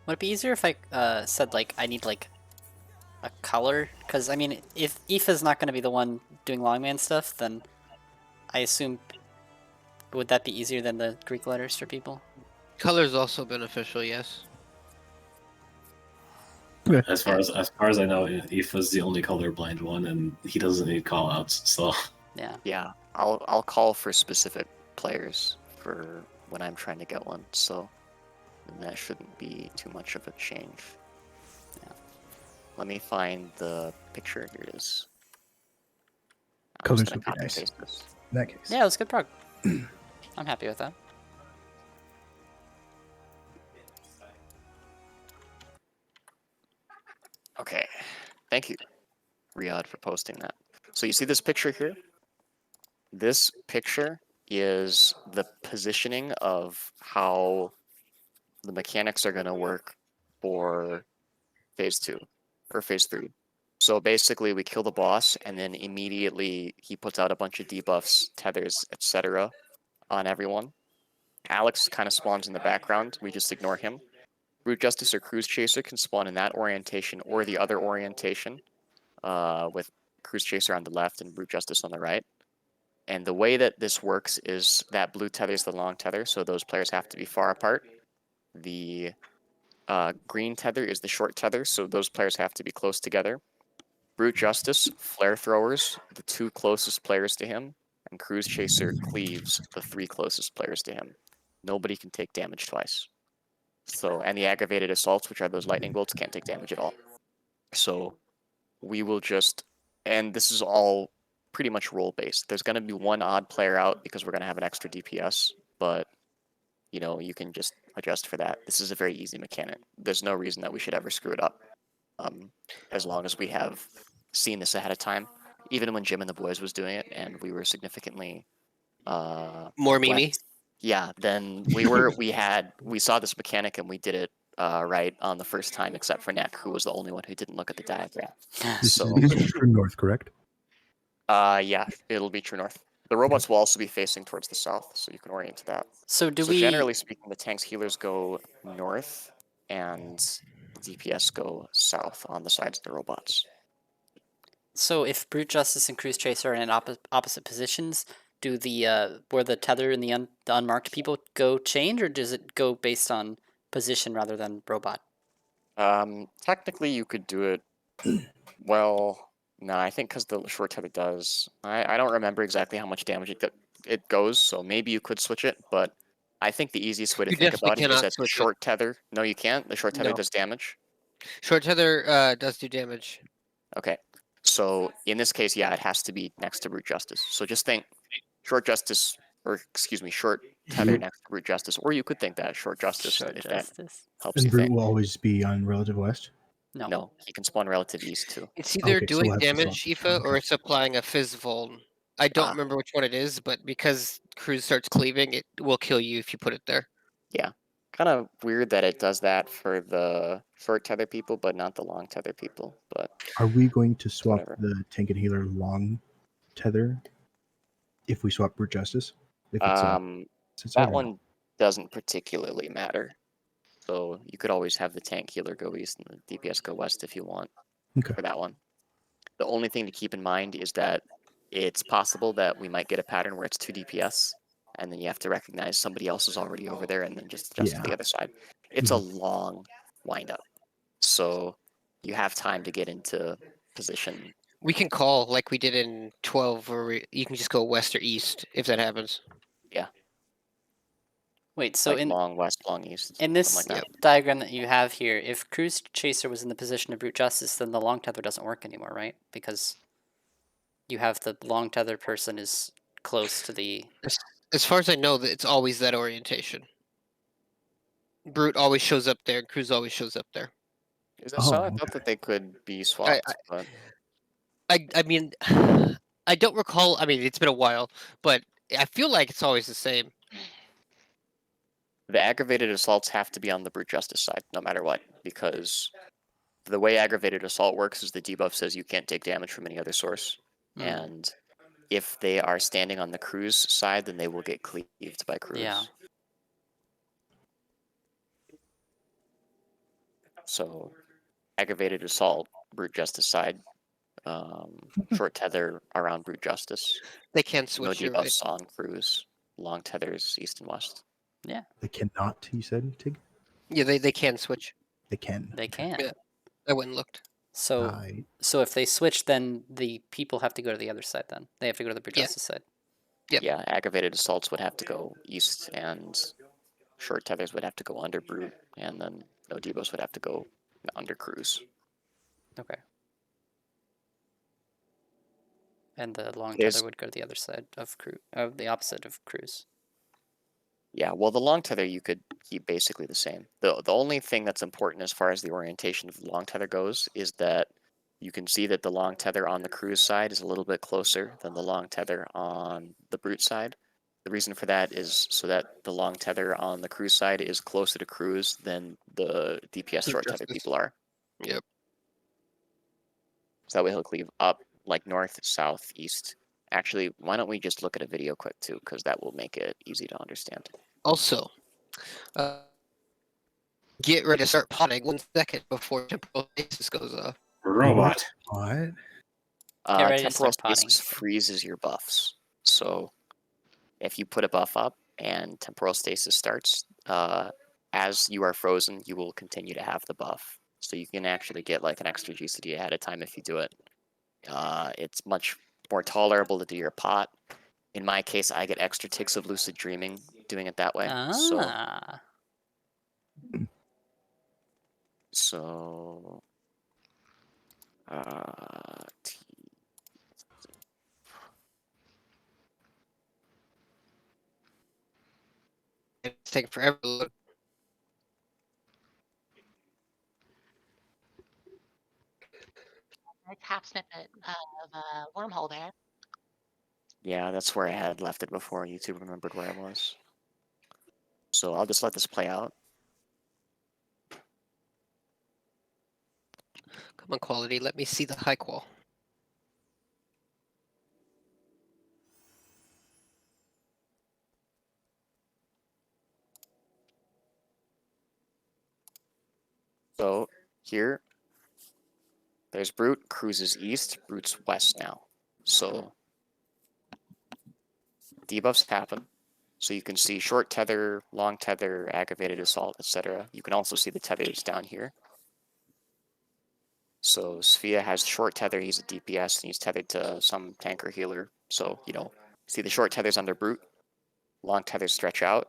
Would it be easier if I said like I need like a color? Because I mean, if Aoife's not going to be the one doing longman stuff, then I assume would that be easier than the Greek letters for people? Color is also beneficial, yes. As far as I know, Aoife's the only colorblind one, and he doesn't need callouts. So Yeah. I'll call for specific players for when I'm trying to get one. So that shouldn't be too much of a change. Yeah. Let me find the picture. Here it is. I'm Colors just gonna would be copy nice. paste this. In that case. Yeah, it was good prog. I'm happy with that. Okay, thank you, Riyadh, for posting that. So you see this picture here? This picture is the positioning of how the mechanics are going to work for Phase 2 or Phase 3. So basically, we kill the boss, and then immediately he puts out a bunch of debuffs, tethers, etc. on everyone. Alex kind of spawns in the background. We just ignore him. Brute Justice or Cruise Chaser can spawn in that orientation or the other orientation, with Cruise Chaser on the left and Brute Justice on the right. And the way that this works is that blue tether is the long tether, so those players have to be far apart. The green tether is the short tether, so those players have to be close together. Brute Justice, Flare Throwers, the 2 closest players to him, and Cruise Chaser cleaves the 3 closest players to him. Nobody can take damage twice. So, and the aggravated assaults, which are those lightning bolts, can't take damage at all. So we will just, and this is all pretty much role based. There's going to be one odd player out because we're going to have an extra DPS, but you know, you can just adjust for that. This is a very easy mechanic. There's no reason that we should ever screw it up, as long as we have seen this ahead of time. Even when Jim and the boys was doing it, and we were significantly More Mimi. yeah, then we saw this mechanic and we did it right on the first time, except for Neck, who was the only one who didn't look at the diagram. This So is true north, correct? yeah, it'll be true north. The robots will also be facing towards the south, so you can orient to that. So do So we? generally speaking, the tanks healers go north, and the DPS go south on the sides of the robots. So if Brute Justice and Cruise Chaser are in opposite positions, do the where the tether and the unmarked people go change, or does it go based on position rather than robot? Technically, you could do it. Well, no, I think because the short tether does. I don't remember exactly how much damage it goes, so maybe you could switch it. But I think the easiest way to You think definitely about it is cannot that the switch it. short tether. No, you can't. The short tether No. does damage, Short tether does do damage. Okay. So in this case, yeah, it has to be next to Brute Justice. So just think short justice, or excuse me, short tether next to Brute Justice, or you could think that short justice Short if that justice. helps And you Brute think. will always be on relative west. No. No, he can spawn relative east too. It's either Okay, so doing we'll have to damage, swap. Aoife, or Okay. it's applying a Fizz Vuln. I don't Ah. remember which one it is, but because Cruise starts cleaving, it will kill you if you put it there. Yeah. Kind of weird that it does that for the short tether people, but not the long tether people. But Are we going to swap whatever. the tank and healer long tether if we swap Brute Justice? If it's That or no? one doesn't particularly matter. So you could always have the tank healer go east and the DPS go west if you want Okay. for that one. The only thing to keep in mind is that it's possible that we might get a pattern where it's 2 DPS, and then you have to recognize somebody else is already over there and then just adjust to the Yeah. other side. It's a long windup. So you have time to get into position. We can call like we did in 12, where you can just go west or east if that happens. Yeah. Wait, so Like long west, long east. in this something like that. diagram that you have here, if Cruise Chaser was in the position of Brute Justice, then the long tether doesn't work anymore, right? Because you have the long tether person is close to the. As far as I know, it's always that orientation. Brute always shows up there, and Cruise always shows up there. Is that so? I thought that they could be swapped, but I mean, I don't recall. I mean, it's been a while, but I feel like it's always the same. the aggravated assaults have to be on the Brute Justice side, no matter what, because the way aggravated assault works is the debuff says you can't take damage from any other source, and if they are standing on the Cruise side, then they will get cleaved by Cruise. Yeah. So, aggravated assault, Brute Justice side, short tether around Brute Justice. They can't No switch. You're right. debuffs on Cruise. Long tethers east and west. Yeah. They cannot, you said, Tig? Yeah, they can switch. They can. They can. Yeah. I went and looked. So so if they switch, then the people have to go to the other side. Then they have to go to the Brute Justice side. Yep. Yeah, aggravated assaults would have to go east, and short tethers would have to go under Brute, and then no debuffs would have to go under Cruise. Okay. And the long There's- tether would go to the other side of the opposite of Cruise. Yeah, well, the long tether you could keep basically the same. The only thing that's important as far as the orientation of the long tether goes is that you can see that the long tether on the Cruise side is a little bit closer than the long tether on the Brute side. The reason for that is so that the long tether on the Cruise side is closer to Cruise than the DPS Brute short tether Justice. people are. Yep. So that way he'll cleave up, like north, south, east. Actually, why don't we just look at a video quick too, because that will make it easy to understand. Also, get ready to start potting 1 second before temporal stasis goes off. Robot. What? Get ready to Temporal start potting. stasis freezes your buffs. So if you put a buff up and temporal stasis starts, as you are frozen, you will continue to have the buff. So you can actually get like an extra GCD ahead of time if you do it. It's much more tolerable to do your pot. In my case, I get extra ticks of lucid dreaming doing it that way. Ah. So It's taking forever to load. Nice half snippet of wormhole there. yeah, that's where I had left it before YouTube remembered where I was. So I'll just let this play out. Come on, quality. Let me see the high qual. So here, there's Brute, Cruises east, Brute's west now. So debuffs happen. So you can see short tether, long tether, aggravated assault, etc. You can also see the tethers down here. So Sophia has short tether, he's a DPS, and he's tethered to some tanker healer. So, see the short tethers under Brute, long tethers stretch out.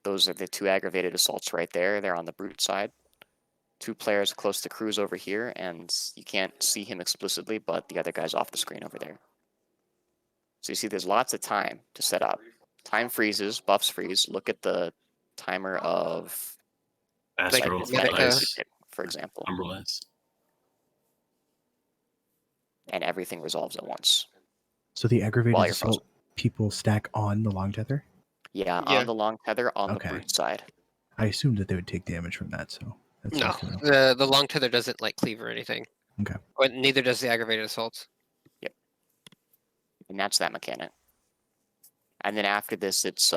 Those are the two aggravated assaults right there. They're on the Brute side. 2 players close to Cruz over here, and you can't see him explicitly, but the other guy's off the screen over there. So you see there's lots of time to set up. Time freezes, buffs freeze. Look at the timer of Astro, Like, Flat Medica. Ice, for example, Umbrellas. and everything resolves at once. So the While aggravated you're assault people stack on the long tether? Yeah, Yeah. on the long tether on Okay. the brute side. I assumed that they would take damage from that, so that's No, nice to know. the long tether doesn't like cleave or anything. Okay. Or neither does the aggravated assault. And that's that mechanic. And then after this, it's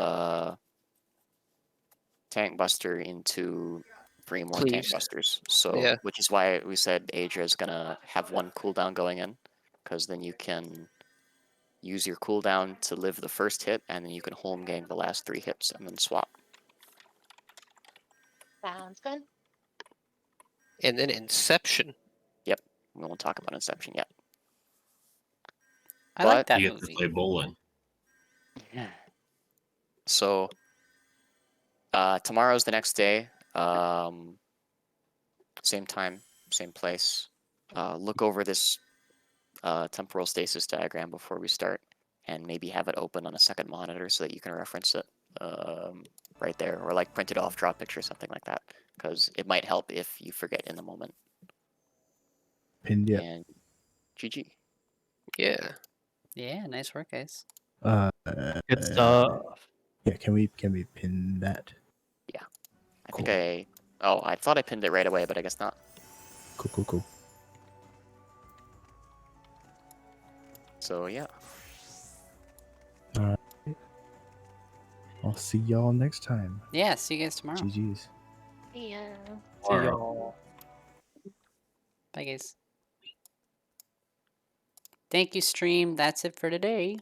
tank buster into 3 more tank Cleaves. busters. So, Yeah. which is why we said Adria is gonna have 1 cooldown going in, because then you can use your cooldown to live the first hit, and then you can home gang the last 3 hits and then swap. Sounds good. And then Inception. We won't talk about Inception yet. I like But that You get to movie. play bowling. So, tomorrow's the next day. Same time, same place. Look over this temporal stasis diagram before we start, and maybe have it open on a second monitor so that you can reference it right there, or like print it off, draw a picture, something like that, because it might help if you forget in the moment. Pinned yet? And GG. Yeah. Yeah, nice work, guys. Good stuff. Yeah, can we pin that? I think I thought I pinned it right away, but I guess not. Cool. So yeah. I'll see y'all next time. Yeah, see you guys tomorrow. GG's. Yeah. See y'all. Bye, guys. Thank you, stream. That's it for today.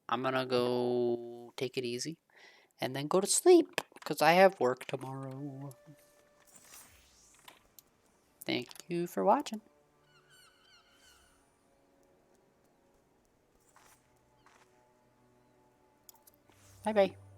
I'm gonna go take it easy and then go to sleep because I have work tomorrow. Thank you for watching. Bye bye.